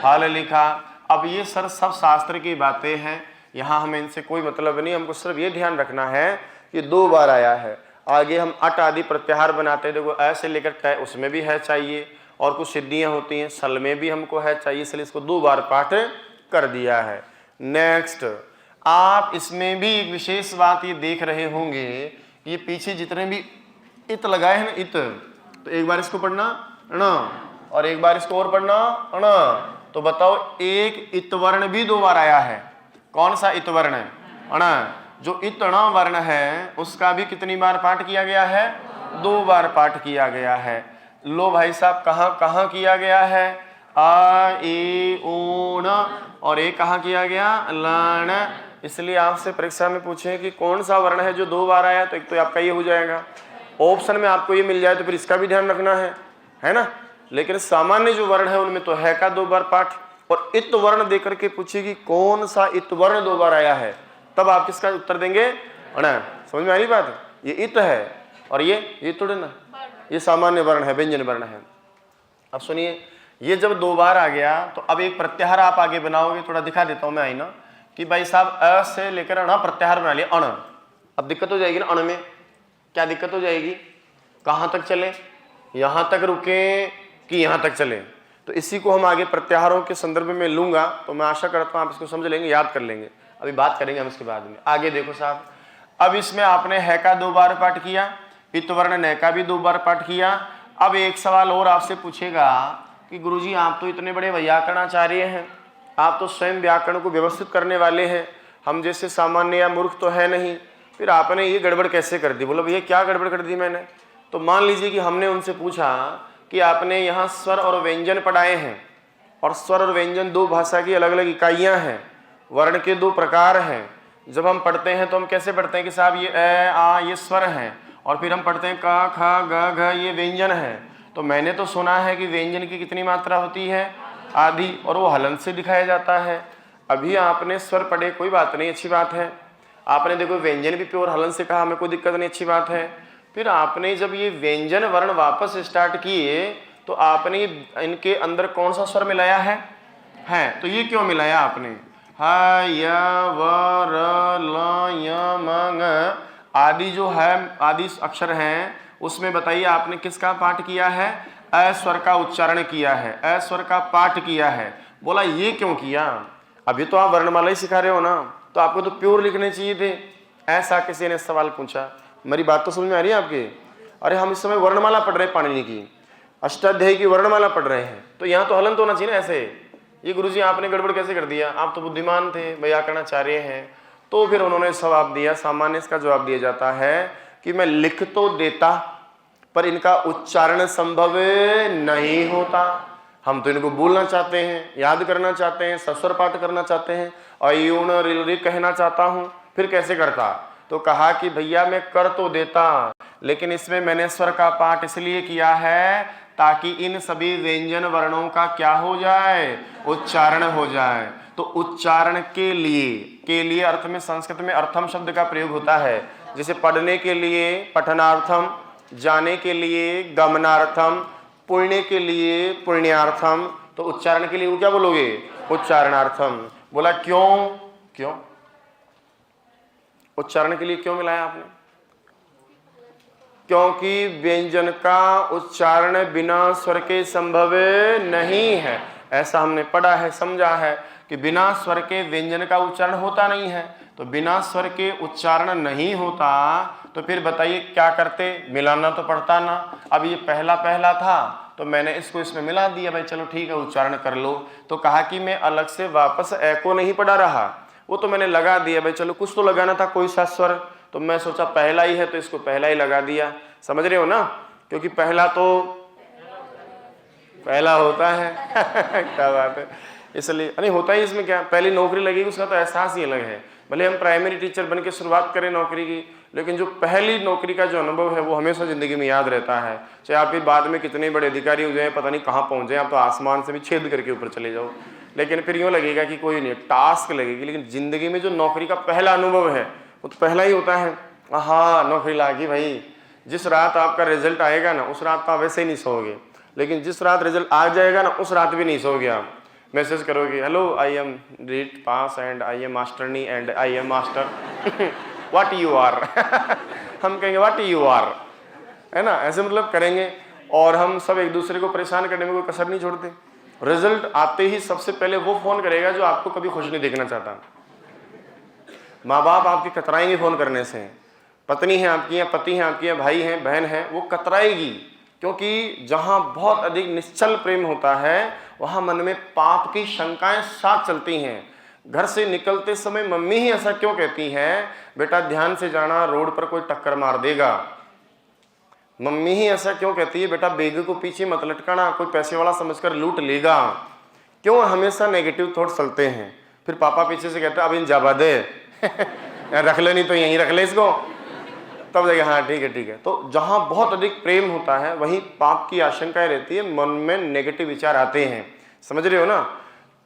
हल लिखा। अब ये सर सब शास्त्र की बातें हैं, यहाँ हमें इनसे कोई मतलब नहीं, हमको सिर्फ ये ध्यान रखना है कि 2 बार आया है। आगे हम अट आदि प्रत्याहार बनाते हैं, देखो ऐसे लेकर तय उसमें भी है चाहिए, और कुछ सिद्धियां होती हैं सल में भी हमको है चाहिए, इसलिए इसको 2 बार पाठ कर दिया है। नेक्स्ट, आप इसमें भी एक विशेष बात ये देख रहे होंगे, ये पीछे जितने भी इत लगाए हैं ना इत, तो एक बार इसको पढ़ना ना, और एक बार इसको और पढ़ना ना। तो बताओ एक इत वर्ण भी 2 बार आया है, कौन सा इत वर्ण है, अण। जो इतणा वर्ण है उसका भी कितनी बार पाठ किया गया है, 2 बार पाठ किया गया है। लो भाई साहब कहाँ कहाँ किया गया है, आ ए ऊण, और एक कहाँ किया गया, लण। इसलिए आपसे परीक्षा में पूछे कि कौन सा वर्ण है जो 2 बार आया, तो एक तो आपका ये हो जाएगा। ऑप्शन में आपको ये मिल जाए तो फिर इसका भी ध्यान रखना है ना। लेकिन सामान्य जो वर्ण है उनमें तो है का 2 बार पाठ, और इत वर्ण देकर के पूछेगी कौन सा इत वर्ण 2 बार आया है, तब आप किसका उत्तर देंगे? अण। समझ में आ रही बात? ये इत है और ये थोड़े ना, ये सामान्य वर्ण है, व्यंजन वर्ण है। अब सुनिए, ये जब 2 बार आ गया तो अब एक प्रत्याहार आप आगे बनाओगे, थोड़ा दिखा देता हूं मैं आई ना, कि भाई साहब अ से लेकर अण प्रत्याहार बना लिया अण। अब दिक्कत हो जाएगी ना अण में, क्या दिक्कत हो जाएगी? कहां तक चले, यहां तक रुके कि यहां तक चले? तो इसी को हम आगे प्रत्याहारों के संदर्भ में लूंगा, तो मैं आशा करता हूं आप इसको समझ लेंगे, याद कर लेंगे। अभी बात करेंगे हम इसके बाद में। आगे देखो साहब, अब इसमें आपने है का 2 बार पाठ किया, इत वर्ण ने का भी 2 बार पाठ किया। अब एक सवाल और आपसे पूछेगा कि गुरुजी आप तो इतने बड़े व्याकरणाचार्य हैं, आप तो स्वयं व्याकरण को व्यवस्थित करने वाले हैं, हम जैसे सामान्य या मूर्ख तो है नहीं, फिर आपने ये गड़बड़ कैसे कर दी? बोलो भैया क्या गड़बड़ कर दी मैंने? तो मान लीजिए कि हमने उनसे पूछा कि आपने यहाँ स्वर और व्यंजन पढ़ाए हैं, और स्वर और व्यंजन 2 भाषा की अलग अलग इकाइयाँ हैं, वर्ण के 2 प्रकार हैं। जब हम पढ़ते हैं तो हम कैसे पढ़ते हैं कि साहब ये ए आ ये स्वर हैं, और फिर हम पढ़ते हैं का खा ग घ ये व्यंजन है। तो मैंने तो सुना है कि व्यंजन की कितनी मात्रा होती है? आधी, और वो हलंत से दिखाया जाता है। अभी आपने स्वर पढ़े, कोई बात नहीं, अच्छी बात है। आपने देखो व्यंजन भी प्योर हलन से कहा, हमें कोई दिक्कत नहीं, अच्छी बात है। फिर आपने जब ये व्यंजन वर्ण वापस स्टार्ट किए तो आपने इनके अंदर कौन सा स्वर मिलाया है? तो ये क्यों मिलाया आपने? ह य व र ल य म ङ आदि जो है, आदि अक्षर हैं, उसमें बताइए आपने किसका पाठ किया है? अ स्वर का उच्चारण किया है, अ स्वर का पाठ किया है। बोला ये क्यों किया? अभी तो आप वर्णमाला ही सिखा रहे हो ना, तो आपको तो प्योर लिखने चाहिए थे। ऐसा किसी ने सवाल पूछा। मेरी बात तो समझ में आ रही है आपकी? अरे हम इस समय वर्णमाला पढ़ रहे हैं, पाणिनि की अष्टाध्यायी की वर्णमाला पढ़ रहे हैं, तो यहाँ तो हलन तो होना चाहिए ना। ऐसे ये गुरुजी आपने गड़बड़ कैसे कर दिया? आप तो बुद्धिमान थे, व्याकरणाचार्य हैं। तो फिर उन्होंने जवाब दिया, सामान्य इसका जवाब दिया जाता है कि मैं लिख तो देता पर इनका उच्चारण संभव नहीं होता। हम तो इनको बोलना चाहते हैं, याद करना चाहते हैं, सस्वर पाठ करना चाहते हैं, अयूण रिलरी कहना चाहता हूं, फिर कैसे करता? तो कहा कि भैया मैं कर तो देता, लेकिन इसमें मैंने स्वर का पाठ इसलिए किया है ताकि इन सभी व्यंजन वर्णों का क्या हो जाए? उच्चारण हो जाए। तो उच्चारण के लिए अर्थ में संस्कृत में अर्थम शब्द का प्रयोग होता है। जैसे पढ़ने के लिए पठनार्थम, जाने के लिए गमनार्थम, पुण्य के लिए पुण्यार्थम, तो उच्चारण के लिए वो क्या बोलोगे? उच्चारणार्थम। बोला क्यों उच्चारण के लिए क्यों मिलाया आपने? क्योंकि व्यंजन का उच्चारण बिना स्वर के संभव नहीं है। ऐसा हमने पढ़ा है, समझा है कि बिना स्वर के व्यंजन का उच्चारण होता नहीं है। तो बिना स्वर के उच्चारण नहीं होता तो फिर बताइए क्या करते? मिलाना तो पड़ता ना। अब ये पहला था तो मैंने इसको इसमें मिला दिया, भाई चलो ठीक है उच्चारण कर लो। तो कहा कि मैं अलग से वापस ए को नहीं पढ़ा रहा, वो तो मैंने लगा दिया, भाई चलो कुछ तो लगाना था, कोई सा स्वर, तो मैं सोचा पहला ही है तो इसको पहला ही लगा दिया। समझ रहे हो ना? क्योंकि पहला तो पहला होता है क्या बात है। इसलिए नहीं होता ही, इसमें क्या, पहली नौकरी लगेगी उसका तो एहसास ही अलग है। भले हम प्राइमरी टीचर बन के शुरुआत करें नौकरी की, लेकिन जो पहली नौकरी का जो अनुभव है वो हमेशा ज़िंदगी में याद रहता है। चाहे आप भी बाद में कितने बड़े अधिकारी हो जाए, पता नहीं कहाँ पहुँच जाए, आप तो आसमान से भी छेद करके ऊपर चले जाओ, लेकिन फिर यूँ लगेगा कि कोई नहीं, टास्क लगेगी। लेकिन ज़िंदगी में जो नौकरी का पहला अनुभव है वो तो पहला ही होता है। हाँ नौकरी लागी भाई। जिस रात आपका रिजल्ट आएगा ना उस रात तो आप वैसे ही नहीं सोओगे, लेकिन जिस रात रिजल्ट आ जाएगा ना उस रात भी नहीं सोओगे। आप मैसेज करोगे, hello I am read pass and I am मास्टरनी and I am master what you are हम कहेंगे व्हाट यू आर, है ना, ऐसे मतलब करेंगे। और हम सब एक दूसरे को परेशान करने में कोई कसर नहीं छोड़ते। रिजल्ट आते ही सबसे पहले वो फोन करेगा जो आपको कभी खुश नहीं देखना चाहता। माँ बाप आपके कतराएंगे फोन करने से, पत्नी है आपकी या पति हैं आपकी या भाई हैं बहन है, वो कतराएगी, क्योंकि जहाँ बहुत अधिक निश्चल प्रेम होता है वहाँ मन में पाप की शंकाएं साथ चलती हैं। घर से निकलते समय मम्मी ही ऐसा क्यों कहती हैं, बेटा ध्यान से जाना रोड पर कोई टक्कर मार देगा। मम्मी ही ऐसा क्यों कहती है, बेटा बेग को पीछे मत लटकाना, कोई पैसे वाला समझकर लूट लेगा। क्यों हमेशा नेगेटिव थॉट चलते हैं। फिर पापा पीछे से कहते हैं अब इन जाबा दे रख ले, नहीं तो यहीं रख ले इसको। तब जाएगा हाँ ठीक है ठीक है। तो जहां बहुत अधिक प्रेम होता है वहीं पाप की आशंकाएं रहती है, मन में नेगेटिव विचार आते हैं, समझ रहे हो ना।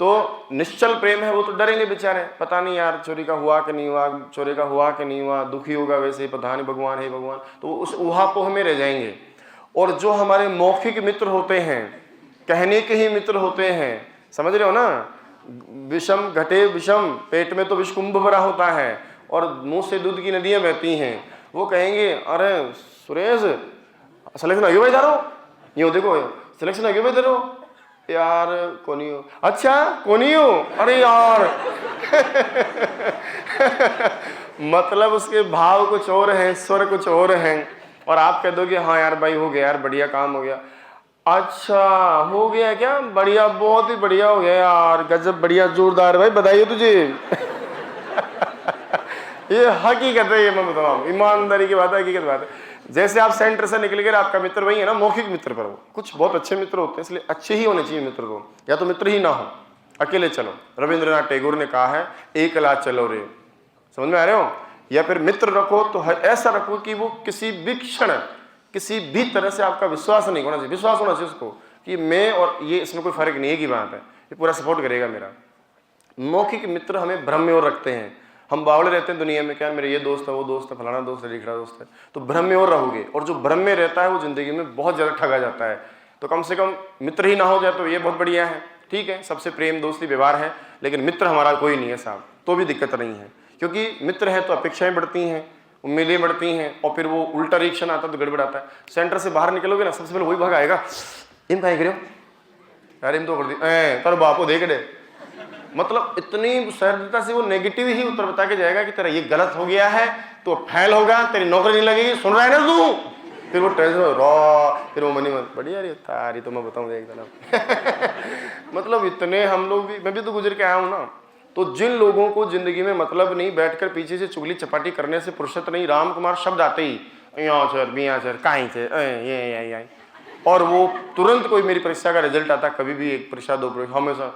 तो निश्चल प्रेम है वो तो डरेंगे बेचारे, पता नहीं यार चोरी का हुआ कि नहीं हुआ, चोरी का हुआ कि नहीं हुआ, दुखी होगा वैसे ही, पता नहीं भगवान है भगवान, तो उस ऊहापोह में रह जाएंगे। और जो हमारे मौखिक मित्र होते हैं, कहने के ही मित्र होते हैं, समझ रहे हो ना, विषम घटे विषम, पेट में तो विषकुंभ भरा होता है और मुंह से दूध की नदियां बहती हैं, वो कहेंगे अरे सुरेश सिलेक्शन आगे भाई दारो, यूँ देखो सिलेक्शन आगे भाई दारो, यार कोनी हो, अच्छा कोनी हो, अरे यार मतलब उसके भाव कुछ और हैं, स्वर कुछ और हैं, और आप कह दो कि हाँ यार भाई हो गया यार, बढ़िया काम हो गया, अच्छा हो गया क्या, बढ़िया बहुत ही बढ़िया हो गया यार, गजब बढ़िया जोरदार भाई, बधाई तुझे ये हकीकत है, ये मैं बताऊँ ईमानदारी की बात है, हकीकत बात है। जैसे आप सेंटर से निकल गए, आपका मित्र वही है ना, मौखिक मित्र पर वो कुछ बहुत अच्छे मित्र होते हैं, इसलिए अच्छे ही होने चाहिए मित्र को, या तो मित्र ही ना हो, अकेले चलो। रविंद्रनाथ टैगोर ने कहा है एकला चलो रे, समझ में आ रहे हो। या फिर मित्र रखो तो ऐसा रखो कि वो किसी भी क्षण किसी भी तरह से आपका विश्वास नहीं होना चाहिए, विश्वास होना चाहिए उसको कि मैं और ये इसमें कोई फर्क नहीं की बात है, ये पूरा सपोर्ट करेगा मेरा। मौखिक मित्र हमें भ्रम में और रखते हैं, हम बावड़े रहते हैं दुनिया में, क्या मेरे ये दोस्त है, वो दोस्त है, फलाना दोस्त है, ढिकड़ा दोस्त है, तो भ्रम में और रहोगे, और जो भ्रम में रहता है वो जिंदगी में बहुत ज्यादा ठगा जाता है। तो कम से कम मित्र ही ना हो जाए तो ये बहुत बढ़िया है, ठीक है, सबसे प्रेम दोस्ती व्यवहार है, लेकिन मित्र हमारा कोई नहीं है साहब, तो भी दिक्कत नहीं है, क्योंकि मित्र है तो अपेक्षाएं बढ़ती हैं, उम्मीदें बढ़ती हैं, और फिर वो उल्टा रिएक्शन आता है तो गड़बड़ आता है। सेंटर से बाहर निकलोगे ना, सबसे पहले वही भाग आएगा, इन कहीं करो यार, इन तो कर दी तर बापो देख दे, मतलब इतनी सहजता से वो नेगेटिव ही उत्तर बता के जाएगा कि तेरा ये गलत हो गया है, तो फेल होगा, तेरी नौकरी नहीं लगेगी, सुन रहा है ना तू, फिर वो टेंशन रॉ, फिर वो मनी मत बढ़िया रे तारी, तो मैं बताऊँ एक दिन मतलब इतने हम लोग भी, मैं भी तो गुजर के आया हूँ ना। तो जिन लोगों को जिंदगी में मतलब नहीं, बैठकर पीछे से चुगली चपाटी करने से फुर्सत नहीं, राम कुमार शब्द आते ही यहाँ सर बिया सर कहीं से ये और वो तुरंत कोई मेरी परीक्षा का रिजल्ट आता, कभी भी एक परीक्षा दो परीक्षा हमेशा,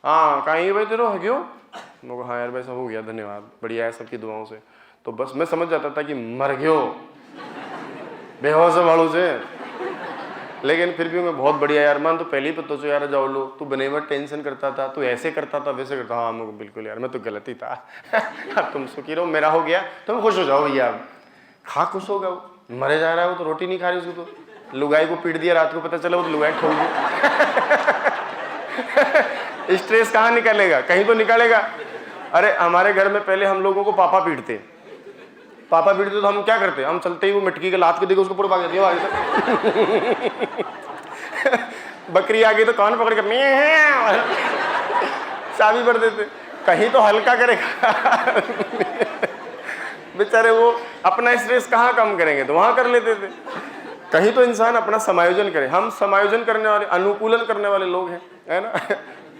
हाँ कहीं भाई तेरे हो क्यों, मैं हाँ यार वैसा हो गया, धन्यवाद बढ़िया है सबकी दुआओं से। तो बस मैं समझ जाता था कि मर गयो बेहोश वालों से, लेकिन फिर भी मैं बहुत बढ़िया यार, मान तो पहले ही पता यार जाओ लो, तू बने हुआ टेंशन करता था, तू ऐसे करता था वैसे करता, हाँ मैं बिल्कुल यार मैं तो गलत ही था तुम सुखी रहो, मेरा हो गया, तुम खुश हो जाओ भैया, अब खा खुश होगा, वो मरे जा रहा है, वो तो रोटी नहीं खा रही, उसको तो लुगाई को पीट दिया, रात को पता चला वो तो लुगाई ठोक दी स्ट्रेस कहाँ निकालेगा, कहीं तो निकालेगा। अरे हमारे घर में पहले हम लोगों को पापा पीटते तो हम क्या करते, हम चलते ही वो मिटकी के लात के देखे उसको पूरा भाग जाती है आगे तक बकरी आ गई तो कान पकड़ के चाबी भर देते, कहीं तो हल्का करेगा बेचारे वो अपना स्ट्रेस कहाँ कम करेंगे, तो वहां कर लेते थे। कहीं तो इंसान अपना समायोजन करे, हम समायोजन करने वाले, अनुकूलन करने वाले लोग हैं, है ना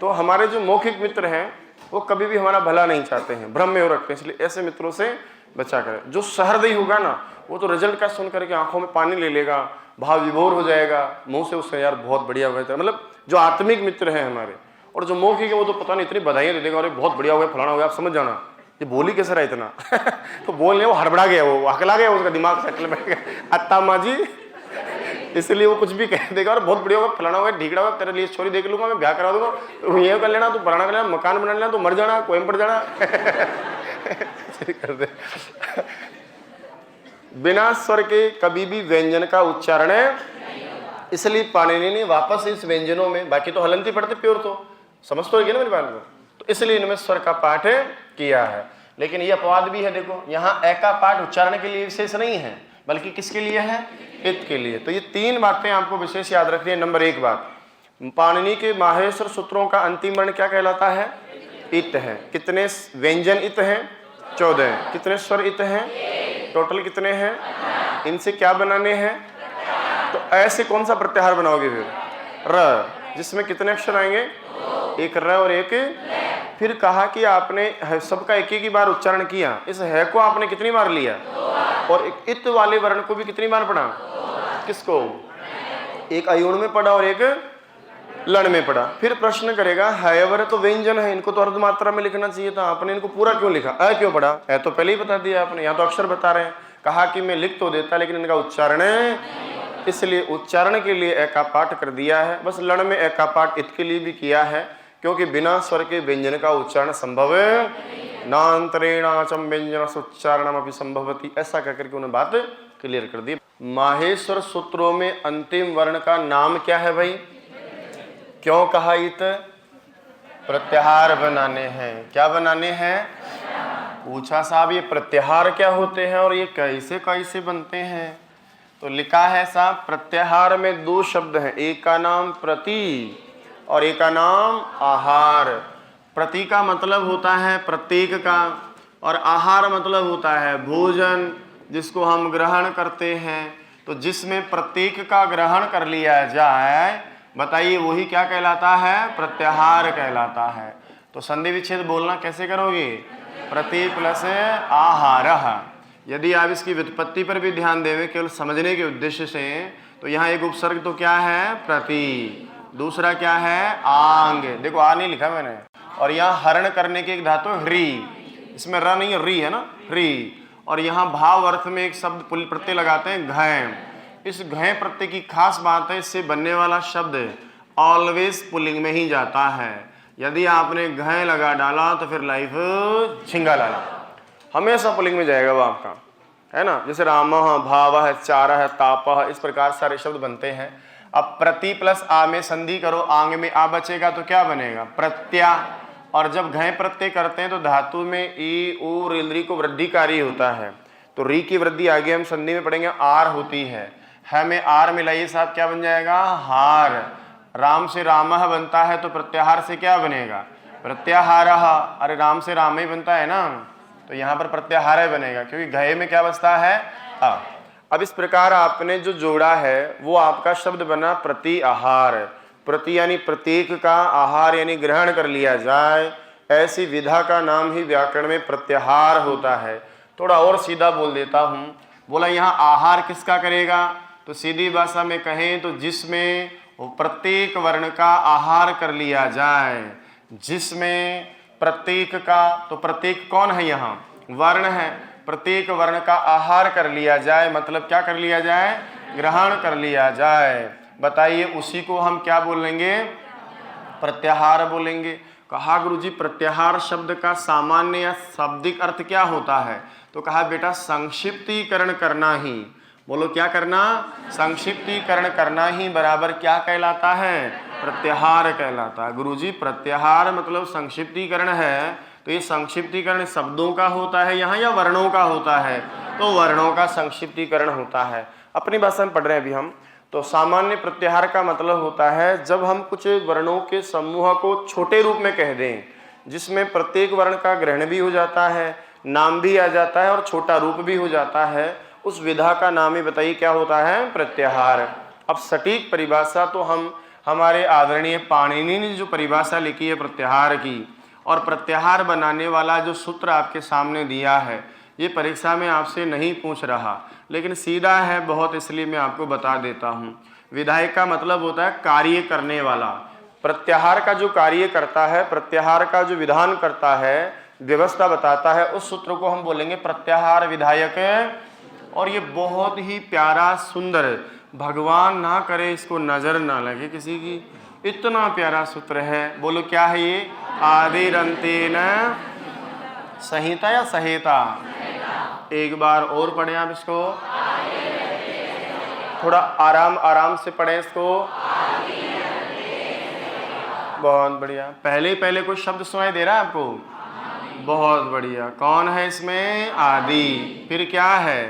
तो हमारे जो मौखिक मित्र हैं वो कभी भी हमारा भला नहीं चाहते हैं, भ्रम में हो रखते हैं, इसलिए ऐसे मित्रों से बचा करें। जो सहृदयी होगा ना, वो तो रिजल्ट का सुन करके आंखों में पानी ले लेगा, भाव विभोर हो जाएगा, मुंह से उससे यार बहुत बढ़िया हुआ है, मतलब जो आत्मिक मित्र हैं हमारे। और जो मौखिक है वो तो पता नहीं इतनी बधाइयां दे देगा, अरे बहुत बढ़िया हो गया, फलाना हो गया, आप समझ जाना ये बोली कैसे रहा इतना तो बोल नहीं, वो हड़बड़ा गया, वो हकला गया, उसका दिमाग सेटल बैठ गया अत्ता माँ जी, इसलिए वो कुछ भी कह देगा, और बहुत बढ़िया होगा, फलाना होगा, ढीकड़ा होगा, तेरे लिए छोरी देख लूंगा, मैं ब्याह करा दूंगा, तो ये कर लेना, तू फलाना कर लेना, मकान बना लेना, तो मर जाना, कोयम पड़ जाना कर दे बिना स्वर के कभी भी व्यंजन का उच्चारण है, इसलिए पाणिनि ने वापस इस व्यंजनों में, बाकी तो हलंती पढ़ते प्योर, तो समझ तो है ना मेरी बात को, तो इसलिए इनमें स्वर का पाठ किया है। लेकिन ये अपवाद भी है, देखो यहाँ ए का पाठ उच्चारण के लिए विशेष नहीं है, बल्कि किसके लिए है, इत के लिए। तो ये तीन बातें आपको विशेष याद रखनी है। नंबर एक बात, पाणिनि के माहेश्वर सूत्रों का अंतिम वर्ण क्या कहलाता है, इत है। कितने व्यंजन इत हैं, 14। कितने स्वर इत हैं, टोटल कितने हैं, इनसे क्या बनाने हैं, तो ऐसे कौन सा प्रत्याहार बनाओगे फिर, र, जिसमें कितने अक्षर आएंगे, एक र और एक। फिर कहा कि आपने सबका एक ही बार उच्चारण किया, इस है को आपने कितनी बार लिया, और एक इत वाले वर्ण को भी कितनी बार पढ़ा, किसको, एक अयोण में पढ़ा और एक लण में पढ़ा। फिर प्रश्न करेगा हयवर तो व्यंजन है, इनको तो अर्ध मात्रा में लिखना चाहिए था, आपने इनको पूरा क्यों लिखा, अ क्यों पढ़ा, है तो पहले ही बता दिया आपने, यहाँ तो अक्षर बता रहे हैं, कहा कि मैं लिख तो देता लेकिन इनका उच्चारण इसलिए उच्चारण के लिए ए का पाठ कर दिया है। बस लण में ए का पाठ इत के लिए भी किया है क्योंकि बिना स्वर के व्यंजन का उच्चारण संभव नान्तरेणाचम व्यंजन उच्चारणम अपि संभवती, ऐसा कहकर के उन्हें बात क्लियर कर दी। माहेश्वर सूत्रों में अंतिम वर्ण का नाम क्या है भाई? क्यों कहा इत? प्रत्याहार बनाने हैं। क्या बनाने हैं? पूछा साहब ये प्रत्याहार क्या होते हैं और ये कैसे कैसे बनते हैं? तो लिखा है साहब प्रत्याहार में दो शब्द हैं, एक का नाम प्रति और एक का नाम आहार। प्रति का मतलब होता है प्रत्येक का और आहार मतलब होता है भोजन जिसको हम ग्रहण करते हैं। तो जिसमें प्रत्येक का ग्रहण कर लिया जाए बताइए वही क्या कहलाता है? प्रत्याहार कहलाता है। तो संधि विच्छेद बोलना कैसे करोगे? प्रति प्लस आहारः। यदि आप इसकी व्युत्पत्ति पर भी ध्यान देवें केवल समझने के उद्देश्य से, तो यहाँ एक उपसर्ग तो क्या है? प्रति, दूसरा क्या है? आंग। देखो आ नहीं लिखा मैंने। और यहाँ हरण करने की एक धातु ह्री, इसमें र नहीं री है ना, ह्री। और यहाँ भाव अर्थ में एक शब्द प्रत्यय लगाते हैं घय। इस घय प्रत्यय की खास बात है इससे बनने वाला शब्द ऑलवेज पुल्लिंग में ही जाता है। यदि आपने घय लगा डाला तो फिर लाइफ छिंगा लाला, हमेशा पुल्लिंग में जाएगा वो आपका, है ना। जैसे रामः, भावः, चारः, तापः, इस प्रकार सारे शब्द बनते हैं। अब प्रति प्लस आ में संधि करो, आंग में आ बचेगा तो क्या बनेगा? प्रत्या। और जब घय प्रत्यय करते हैं तो धातु में ई उ री को वृद्धिकारी होता है, तो री की वृद्धि आगे हम संधि में पढ़ेंगे आर होती है में आर मिलाइए साहब क्या बन जाएगा? हार। राम से रामः बनता है तो प्रत्याहार से क्या बनेगा? प्रत्याहारः। अरे राम से राम ही बनता है ना, तो यहाँ पर प्रत्याहार बनेगा क्योंकि घय में क्या बचता है? आ। अब इस प्रकार आपने जो जोड़ा है वो आपका शब्द बना प्रति आहार। प्रति यानी प्रत्येक का, आहार यानी ग्रहण कर लिया जाए, ऐसी विधा का नाम ही व्याकरण में प्रत्याहार होता है। थोड़ा और सीधा बोल देता हूँ, बोला यहाँ आहार किसका करेगा? तो सीधी भाषा में कहें तो जिसमें प्रत्येक वर्ण का आहार कर लिया जाए, जिसमें प्रत्येक का, तो प्रत्येक कौन है? यहाँ वर्ण है। प्रत्येक वर्ण का आहार कर लिया जाए मतलब क्या कर लिया जाए? ग्रहण कर लिया जाए। बताइए उसी को हम क्या बोलेंगे? प्रत्याहार बोलेंगे। कहा गुरुजी प्रत्याहार शब्द का सामान्य या शाब्दिक अर्थ क्या होता है? तो कहा बेटा संक्षिप्तीकरण करना ही। बोलो क्या करना? संक्षिप्तीकरण करना ही बराबर क्या कहलाता है? प्रत्याहार कहलाता है। गुरुजी प्रत्याहार मतलब संक्षिप्तीकरण है, तो ये संक्षिप्तीकरण शब्दों का होता है यहाँ या वर्णों का होता है? तो वर्णों का संक्षिप्तीकरण होता है। अपनी भाषा में पढ़ रहे हैं अभी हम। तो सामान्य प्रत्याहार का मतलब होता है जब हम कुछ वर्णों के समूह को छोटे रूप में कह दें, जिसमें प्रत्येक वर्ण का ग्रहण भी हो जाता है, नाम भी आ जाता है और छोटा रूप भी हो जाता है, उस विधा का नाम ही बताइए क्या होता है? प्रत्याहार। अब सटीक परिभाषा तो हम हमारे आदरणीय पाणिनि ने जो परिभाषा लिखी है प्रत्याहार की, और प्रत्याहार बनाने वाला जो सूत्र आपके सामने दिया है, ये परीक्षा में आपसे नहीं पूछ रहा लेकिन सीधा है बहुत, इसलिए मैं आपको बता देता हूँ। विधायक का मतलब होता है कार्य करने वाला। प्रत्याहार का जो कार्य करता है, प्रत्याहार का जो विधान करता है, व्यवस्था बताता है, उस सूत्र को हम बोलेंगे प्रत्याहार विधायक। और ये बहुत ही प्यारा सुंदर, भगवान ना करे इसको नजर ना लगे किसी की, इतना प्यारा सूत्र है। बोलो क्या है ये? आदिरंतेन संहिता या सहेता? एक बार और पढ़ें आप इसको, थोड़ा आराम आराम से पढ़ें इसको। बहुत बढ़िया। पहले पहले कोई शब्द सुनाई दे रहा है आपको? बहुत बढ़िया। कौन है इसमें? आदि। फिर क्या है?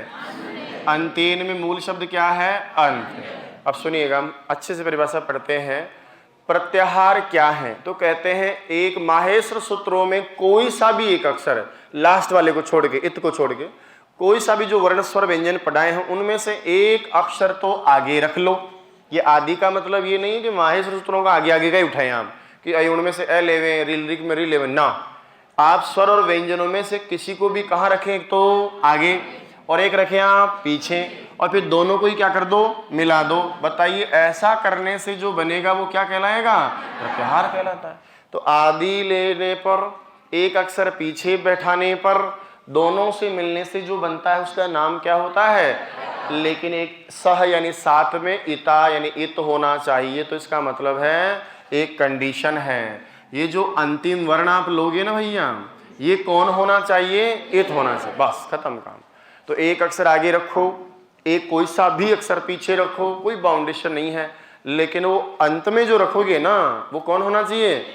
अंतेन में मूल शब्द क्या है? अंत। अब सुनिएगा, हम अच्छे से परिभाषा पढ़ते हैं। प्रत्याहार क्या है? तो कहते हैं एक माहेश्वर सूत्रों में कोई सा भी एक अक्षर, लास्ट वाले को छोड़ के, इत को छोड़ के, कोई सा भी जो वर्ण स्वर व्यंजन पढ़ाए हैं उनमें से एक अक्षर तो आगे रख लो। ये आदि का मतलब ये नहीं कि माहेश्वर सूत्रों का आगे आगे का ही उठाए आप कि अयुण में से अ लेवें, रिल में री लेवें ना। आप स्वर और व्यंजनों में से किसी को भी कहाँ रखें? एक तो आगे और एक रखें आप पीछे, और फिर दोनों को ही क्या कर दो? मिला दो। बताइए ऐसा करने से जो बनेगा वो क्या कहलाएगा? प्रत्याहार कहलाता है। तो आदि लेने पर, एक अक्षर पीछे बैठाने पर दोनों से मिलने से जो बनता है उसका नाम क्या होता है। लेकिन एक सह यानी साथ में इता यानी इत होना चाहिए, तो इसका मतलब है एक कंडीशन है। ये जो अंतिम वर्ण आप लोगे ना भैया, ये कौन होना चाहिए, इत होना चाहिए, बस खत्म काम। तो एक अक्षर आगे रखो, एक कोई सा भी अक्षर पीछे रखो, कोई बाउंडेशन नहीं है, लेकिन वो अंत में जो रखोगे ना वो कौन होना चाहिए।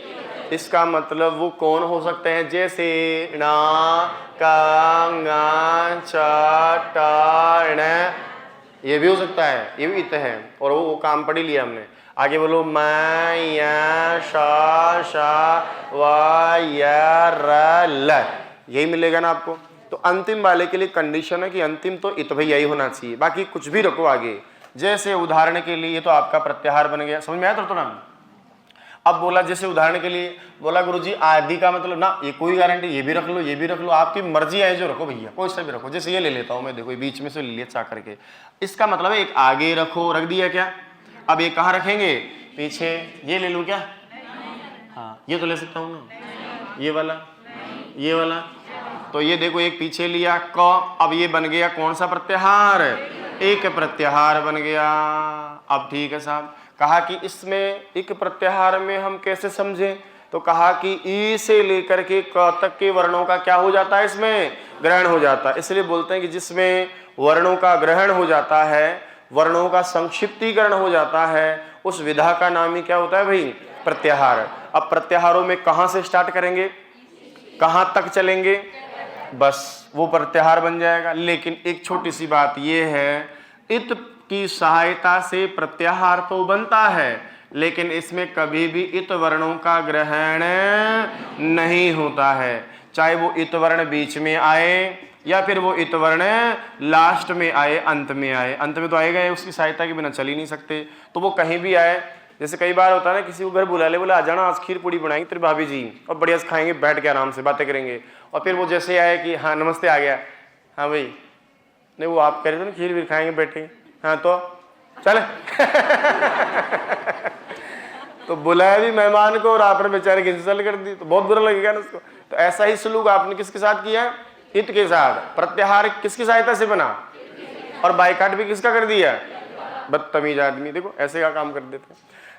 इसका मतलब वो कौन हो सकते हैं, जैसे ना का ंगा चा टा ण, ये भी हो सकता है, ये भी इत है, और वो काम पढ़ ही लिया हमने। आगे बोलो मैं या शा शा वा या र ल, यही मिलेगा ना आपको। तो अंतिम वाले के लिए कंडीशन है कि अंतिम तो इत भैया ही होना चाहिए, बाकी कुछ भी रखो आगे। जैसे उदाहरण के लिए ये तो आपका प्रत्याहार बन गया, समझ में आया तो ना। अब बोला जैसे उदाहरण के लिए बोला गुरुजी आदि का मतलब ना, ये कोई गारंटी, ये भी रख लो ये भी रख लो, आपकी मर्जी है जो रखो भैया, कोई सा भी रखो। जैसे ये ले लेता हूं मैं, देखो बीच में से ले लिया चा करके, इसका मतलब है एक आगे रखो, रख दिया क्या। अब ये कहाँ रखेंगे, पीछे। ये ले लूं क्या, हाँ ये तो ले सकता हूँ ना, ये वाला ये वाला। तो ये देखो एक पीछे लिया क, अब ये बन गया कौन सा प्रत्याहार, एक प्रत्याहार बन गया। अब ठीक है साहब, कहा कि इसमें एक प्रत्याहार में हम कैसे समझें, तो कहा कि ई से लेकर के क तक के वर्णों का क्या हो जाता है, इसमें ग्रहण हो जाता है। इसलिए बोलते हैं कि जिसमें वर्णों का ग्रहण हो जाता है, वर्णों का संक्षिप्तीकरण हो जाता है, उस विधा का नाम ही क्या होता है भाई, प्रत्याहार। अब प्रत्याहारों में कहाँ से स्टार्ट करेंगे, कहाँ तक चलेंगे, बस वो प्रत्याहार बन जाएगा। लेकिन एक छोटी सी बात ये है, इत की सहायता से प्रत्याहार तो बनता है, लेकिन इसमें कभी भी इत वर्णों का ग्रहण नहीं होता है। चाहे वो इत वर्ण बीच में आए या फिर वो इत वर्ण लास्ट में आए, अंत में आए। अंत में तो आएगा, उसकी सहायता के बिना चल ही नहीं सकते, तो वो कहीं भी आए। जैसे कई बार होता है ना, किसी को घर बुला ले, बोले आ जाना आज खीर पूड़ी बनाएंगे तेरी भाभी जी, और बढ़िया से खाएंगे, बैठ के आराम से बातें करेंगे। और फिर वो जैसे आए कि हाँ नमस्ते आ गया, हाँ भाई नहीं वो आप कह रहे थे ना खीर भी खाएंगे बैठे, हाँ तो चले तो बुलाया भी मेहमान को और आपने बेचारे की इंसल्ट कर दी, तो बहुत बुरा लगेगा ना उसको। तो ऐसा ही सलूक आपने किसके साथ किया, इत के साथ। प्रत्याहार किसकी सहायता से बना, और बाइकाट भी किसका कर दिया, बदतमीज आदमी, देखो ऐसे का काम कर देते।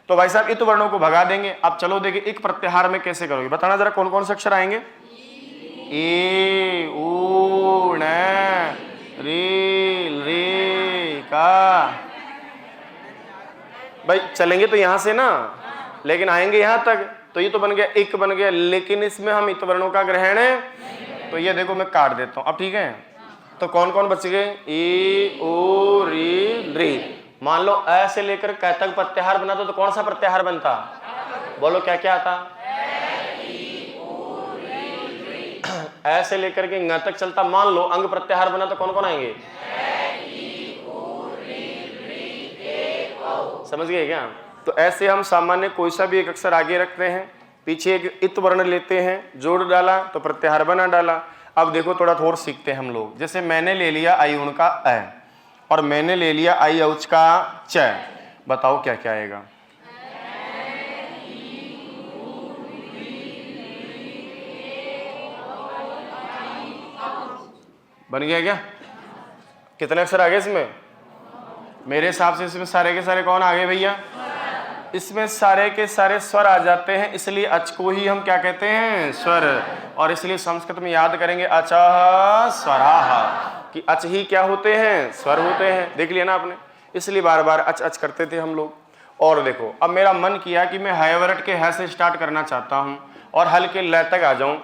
तो भाई साहब इत वर्णों को भगा देंगे। अब चलो देखिए एक प्रत्याहार में कैसे करोगे, बताना जरा कौन कौन से अक्षर आएंगे। ए ऊ न रे रे का, भाई चलेंगे तो यहां से ना, लेकिन आएंगे यहां तक। तो ये तो बन गया, एक बन गया, लेकिन इसमें हम इत वर्णों का ग्रहण है, तो ये देखो मैं काट देता हूं। अब ठीक है, तो कौन कौन बच गए, ई ऊ री री। मान लो ऐसे लेकर कै तक प्रत्याहार बना तो कौन सा प्रत्याहार बनता, बोलो क्या क्या आता। ऐसे लेकर के ङ तक चलता, मान लो अंग प्रत्याहार बना तो कौन कौन आएंगे, समझ गए क्या। तो ऐसे हम सामान्य कोई सा भी एक अक्षर आगे रखते हैं, पीछे एक इत वर्ण लेते हैं, जोड़ डाला तो प्रत्याहार बना डाला। अब देखो थोड़ा थोड़ा सीखते हैं हम लोग। जैसे मैंने ले लिया आई उण का अ, और मैंने ले लिया आई औच का च, बताओ क्या क्या आएगा। बन गया क्या, कितने अक्षर आ गए इसमें, मेरे हिसाब से इसमें सारे के सारे कौन आ गए भैया, इसमें सारे के सारे स्वर आ जाते हैं, इसलिए अच को ही हम क्या कहते हैं, स्वर। और इसलिए संस्कृत में याद करेंगे अचः स्वराः, कि अच ही क्या होते हैं, स्वर होते हैं। देख लिया ना आपने, इसलिए बार बार अच अच करते थे हम लोग। और देखो अब मेरा मन किया कि मैं हायवरट के है से स्टार्ट करना चाहता हूँ और हल के ल तक आ जाऊँ।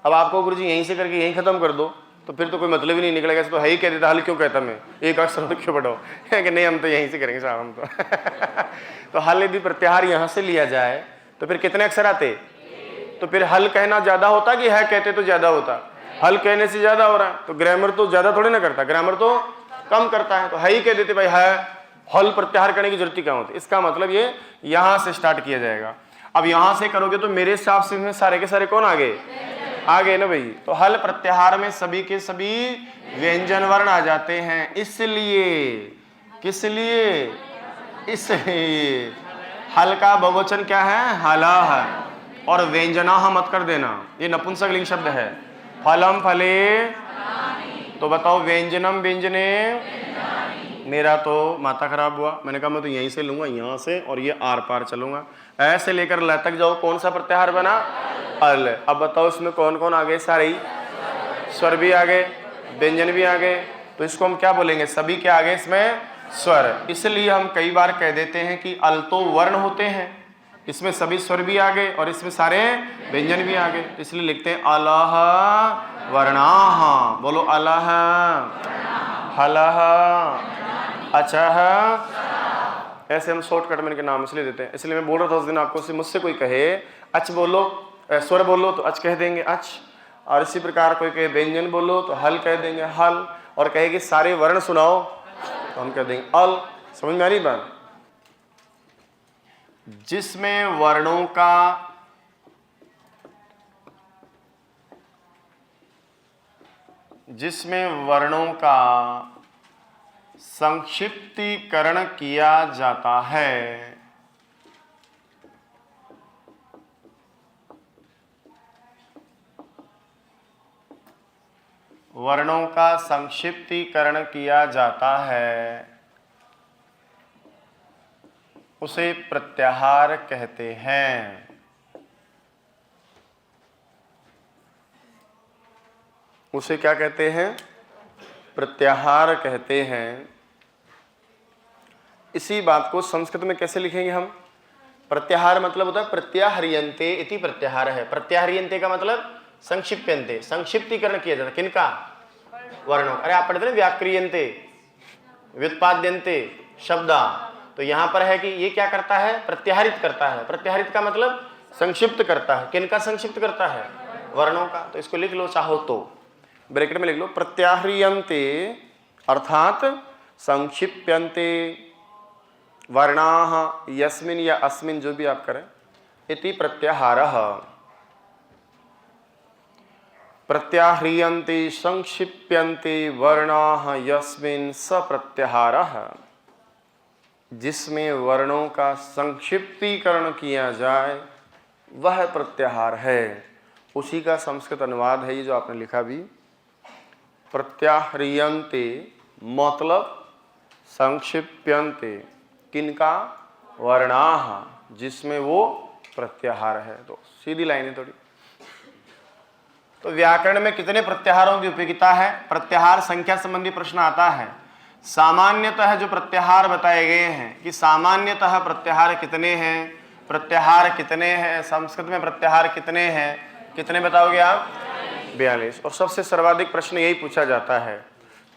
अब आपको गुरुजी यहीं से करके यहीं खत्म कर दो, तो फिर तो कोई मतलब ही नहीं निकलेगा। तो है ही कह देता, हल क्यों कहता मैं, एक अक्षर क्यों बढ़ाओ कि नहीं हम तो यहीं से करेंगे साहब हम तो हल यदि प्रत्याहार यहाँ से लिया जाए तो फिर कितने अक्षर आते, तो फिर हल कहना ज्यादा होता कि है कहते तो ज्यादा होता, हल कहने से ज्यादा हो रहा है। तो ग्रामर तो ज्यादा थोड़ी ना करता, ग्रामर तो कम करता है। तो है ही कह देते भाई है, हल प्रत्याहार करने की जरूरत ही क्या होती। इसका मतलब ये यहाँ से स्टार्ट किया जाएगा। अब यहाँ से करोगे तो मेरे हिसाब से इसमें सारे के सारे कौन आ गए ना भाई। तो हल प्रत्याहार में सभी के सभी व्यंजन वर्ण आ जाते हैं। इसलिए किस लिए, इसलिए हल का बहुवचन क्या है, हलः, और व्यंजना मत कर देना, ये नपुंसकलिंग शब्द है। फलम फले तो बताओ व्यंजनम व्यंजने, मेरा तो माथा खराब हुआ, मैंने कहा मैं तो यहीं से लूंगा, यहाँ से, और ये आर पार चलूंगा, ऐसे लेकर ल तक जाओ, कौन सा प्रत्याहार बना? अल। अब बताओ इसमें कौन कौन आ गए? सारे ही स्वर भी आ गए, व्यंजन भी आ गए, तो इसको हम क्या बोलेंगे? सभी क्या आ गए इसमें? स्वर। इसलिए हम कई बार कह देते हैं कि अल तो वर्ण होते हैं, इसमें सभी स्वर भी आ गए और इसमें सारे व्यंजन भी आ गए, इसलिए लिखते हैं अलह वर्णाः। बोलो अलह, हलह, अचह। ऐसे हम शॉर्टकट में इनके नाम इसलिए देते हैं। इसलिए मैं बोल रहा था उस दिन आपको, मुझसे कोई कहे अच बोलो, स्वर बोलो तो अच कह देंगे अच, और इसी प्रकार कोई कहे व्यंजन बोलो तो हल कह देंगे हल, और कहे कि सारे वर्ण सुनाओ तो हम कह देंगे अल। समझ में आ रही बात? जिसमें वर्णों का संक्षिप्तीकरण किया जाता है, वर्णों का संक्षिप्तीकरण किया जाता है, उसे प्रत्याहार कहते हैं। उसे क्या कहते हैं? प्रत्याहार कहते हैं। इसी बात को संस्कृत में कैसे लिखेंगे हम? प्रत्याहार मतलब होता है प्रत्याहरियन्ते इति प्रत्याहार है। प्रत्याहरियन्ते का मतलब संक्षिप्यन्ते, संक्षिप्तीकरण किया जाता है। किनका? वर्णों। अरे आप पढ़ते ना व्याक्रियन्ते, व्युत्पाद्यन्ते शब्दा, तो यहां पर है कि ये क्या करता है? प्रत्याहारित करता है। प्रत्याहारित का मतलब संक्षिप्त करता है। किनका संक्षिप्त करता है? वर्णों का। तो इसको लिख लो चाहो तो, ब्रैकेट में लिख लो, प्रत्याह्रियन्ते अर्थात संक्षिप्यन्ते वर्णाः यस्मिन् या अस्मिन्, जो भी आप करें, इति प्रत्याहारः। प्रत्याह्रियन्ते संक्षिप्यन्ते वर्णाः यस्मिन् स प्रत्याहारः। जिसमें वर्णों का संक्षिप्तीकरण किया जाए वह प्रत्याहार है। उसी का संस्कृत अनुवाद है ये जो आपने लिखा भी। प्रत्याह्रियन्ते मतलब संक्षिप्यन्ते, किनका? वर्णाः, जिसमें वो प्रत्याहार है। तो सीधी लाइन है थोड़ी। तो व्याकरण में कितने प्रत्याहारों की उपयोगिता है? प्रत्याहार संख्या संबंधी प्रश्न आता है। सामान्यतः जो प्रत्याहार बताए गए हैं कि सामान्यतः प्रत्याहार कितने हैं, प्रत्याहार कितने हैं, संस्कृत में प्रत्याहार कितने हैं, कितने बताओगे आप? 42। और सबसे सर्वाधिक प्रश्न यही पूछा जाता है।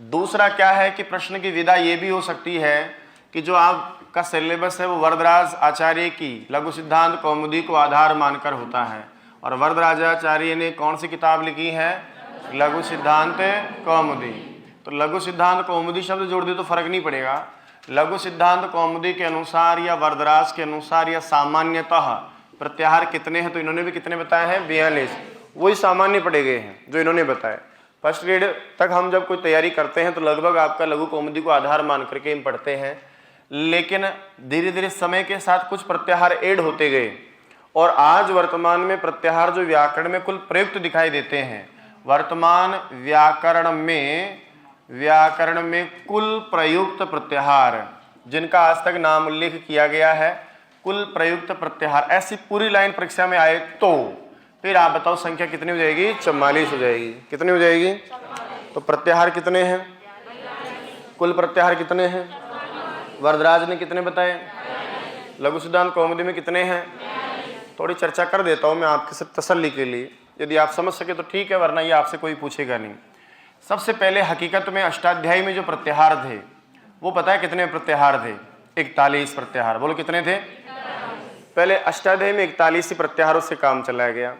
दूसरा क्या है कि प्रश्न की विधा ये भी हो सकती है कि जो आपका सिलेबस है वो वरदराज आचार्य की लघु सिद्धांत कौमुदी को आधार मानकर होता है, और वरदराजाचार्य ने कौन सी किताब लिखी है? लघु सिद्धांत कौमुदी। तो लघु सिद्धांत कौमुदी शब्द जोड़ दे तो फर्क नहीं पड़ेगा। लघु सिद्धांत कौमुदी के अनुसार या वरदराज के अनुसार या सामान्यतः प्रत्याहार कितने हैं, तो इन्होंने भी कितने बताए हैं? 42। वही सामान्य पढ़े गए हैं जो इन्होंने बताए। फर्स्ट ग्रेड तक हम जब कोई तैयारी करते हैं तो लगभग आपका लघु कौमुदी को आधार मान करके हम पढ़ते हैं, लेकिन धीरे धीरे समय के साथ कुछ प्रत्याहार ऐड होते गए, और आज वर्तमान में प्रत्याहार जो व्याकरण में कुल प्रयुक्त दिखाई देते हैं, वर्तमान व्याकरण में कुल प्रयुक्त प्रत्याहार जिनका आज तक नाम उल्लेख किया गया है, कुल प्रयुक्त प्रत्याहार, ऐसी पूरी लाइन परीक्षा में आए तो फिर आप बताओ संख्या कितनी हो जाएगी? 44 हो जाएगी। कितनी हो जाएगी? तो प्रत्याहार कितने हैं? कुल प्रत्याहार कितने हैं? वरदराज ने कितने बताए? लघु सिद्धांत कौमुदी में कितने हैं? थोड़ी चर्चा कर देता हूँ मैं आपके सिर्फ तसल्ली के लिए, यदि आप समझ सके तो ठीक है, वरना ये आपसे कोई पूछेगा नहीं। सबसे पहले हकीकत में अष्टाध्यायी में जो प्रत्याहार थे वो पता है कितने प्रत्याहार थे? 41 प्रत्याहार। बोलो कितने थे? पहले अष्टाध्यायी में 41 ही प्रत्याहारों से काम चलाया गया।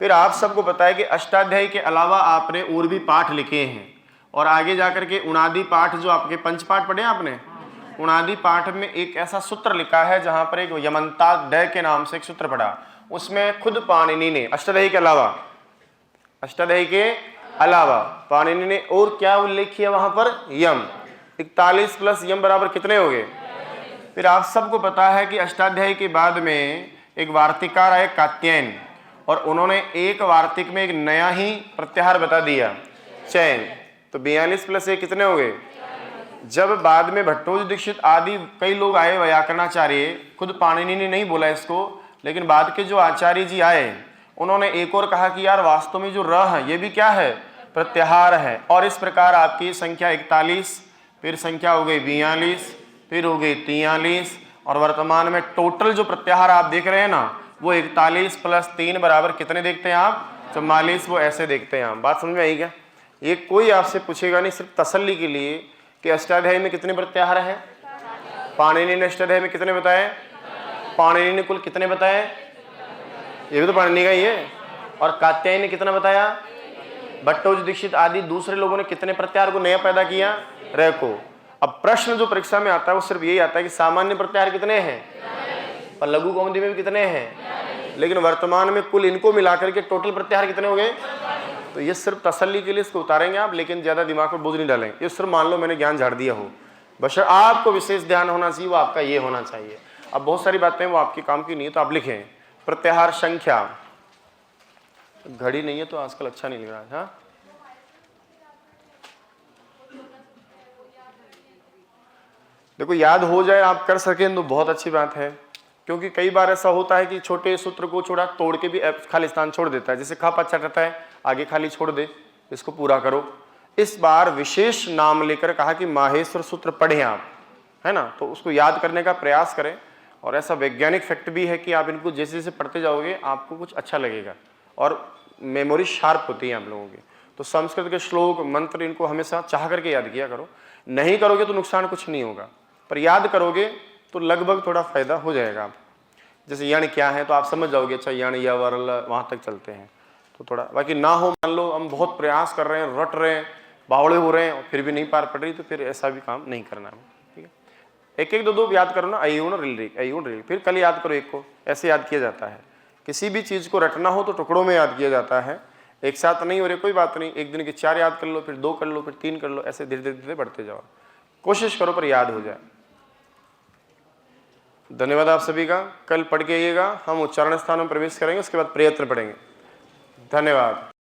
फिर आप सबको पता है कि अष्टाध्यायी के अलावा आपने और भी पाठ लिखे हैं, और आगे जाकर के उणादि पाठ जो आपके पंचपाठ पढ़े आपने, उणादि पाठ में एक ऐसा सूत्र लिखा है जहां पर एक यमन्तादय के नाम से एक सूत्र पढ़ा, उसमें खुद पाणिनि ने अष्टाध्यायी के अलावा पाणिनि ने और क्या उल्लेख किया वहां पर? यम। 41 प्लस यम बराबर कितने हो गए? फिर आप सबको पता है कि अष्टाध्यायी के बाद में एक वार्तिकार आए कात्यायन, और उन्होंने एक वार्तिक में एक नया ही प्रत्याहार बता दिया, चयन। तो 42 प्लस 1 कितने हो गए। जब बाद में भट्टोजी दीक्षित आदि कई लोग आए, व्याकरणाचार्य, खुद पाणिनि ने नहीं बोला इसको, लेकिन बाद के जो आचार्य जी आए उन्होंने एक और कहा कि यार वास्तव में जो र है ये भी क्या है, प्रत्याहार है। और इस प्रकार आपकी संख्या 41, फिर संख्या हो गई 42, फिर हो गई 43, और वर्तमान में टोटल जो प्रत्याहार आप देख रहे हैं ना वो 41 प्लस 3 बराबर कितने देखते हैं आप, 44। वो ऐसे देखते हैं आप। बात समझ में आई क्या। ये कोई आपसे पूछेगा नहीं, सिर्फ तसल्ली के लिए कि अष्टाध्यायी में कितने प्रत्याहार है। पाणिनि ने अष्टाध्यायी में कितने बताए, पाणिनि ने कुल कितने बताए, ये भी तो पाणिनि का ही है। और कात्यायनी ने कितना बताया, भट्टोजी दीक्षित आदि दूसरे लोगों ने कितने प्रत्याहार को नया पैदा किया, रह को। अब प्रश्न जो परीक्षा में आता है वो सिर्फ यही आता है कि सामान्य प्रत्याहार कितने हैं और लघु कौमुदी में भी कितने हैं, लेकिन वर्तमान में कुल इनको मिलाकर के टोटल प्रत्याहार कितने हो गए। तो ये सिर्फ तसल्ली के लिए इसको उतारेंगे आप, लेकिन ज्यादा दिमाग पर बोझ नहीं डालेंगे। ये सिर्फ मान लो मैंने ज्ञान झाड़ दिया हो, बस आपको विशेष ध्यान होना चाहिए, वो आपका ये होना चाहिए। अब बहुत सारी बातें वो आपके काम की नहीं है, तो आप लिखें प्रत्याहार संख्या। घड़ी नहीं है तो आजकल अच्छा नहीं लग रहा है। हाँ, देखो याद हो जाए, आप कर सकें तो बहुत अच्छी बात है, क्योंकि कई बार ऐसा होता है कि छोटे सूत्र को छोड़ा तोड़ के भी खाली स्थान छोड़ देता है। जैसे खा पच्चा रहता है, आगे खाली छोड़ दे, इसको पूरा करो। इस बार विशेष नाम लेकर कहा कि माहेश्वर सूत्र पढ़ें आप, है ना, तो उसको याद करने का प्रयास करें। और ऐसा वैज्ञानिक फैक्ट भी है कि आप इनको जैसे जैसे पढ़ते जाओगे आपको कुछ अच्छा लगेगा और मेमोरी शार्प होती है आप लोगों की। तो संस्कृत के श्लोक मंत्र इनको हमेशा चाह करके याद किया करो। नहीं करोगे तो नुकसान कुछ नहीं होगा, पर याद करोगे तो लगभग थोड़ा फायदा हो जाएगा। आप जैसे यण क्या है तो आप समझ जाओगे, अच्छा यण या वरल वहाँ तक चलते हैं तो थोड़ा। बाकी ना हो, मान लो हम बहुत प्रयास कर रहे हैं, रट रहे हैं, बावड़े हो रहे हैं और फिर भी नहीं पार पड़ रही, तो फिर ऐसा भी काम नहीं करना है। ठीक है, एक एक दो दो याद करो ना, अयुण रिल अयुण रिल, फिर कल याद करो एक को। ऐसे याद किया जाता है। किसी भी चीज़ को रटना हो तो टुकड़ों में याद किया जाता है, एक साथ नहीं हो रहे कोई बात नहीं, एक दिन के 4 याद कर लो, फिर 2 कर लो, फिर 3 कर लो, ऐसे धीरे धीरे धीरे बढ़ते जाओ। कोशिश करो पर याद हो जाए। धन्यवाद आप सभी का। कल पढ़ के आइएगा, हम उच्चारण स्थान में प्रवेश करेंगे, उसके बाद प्रयत्न पढ़ेंगे। धन्यवाद।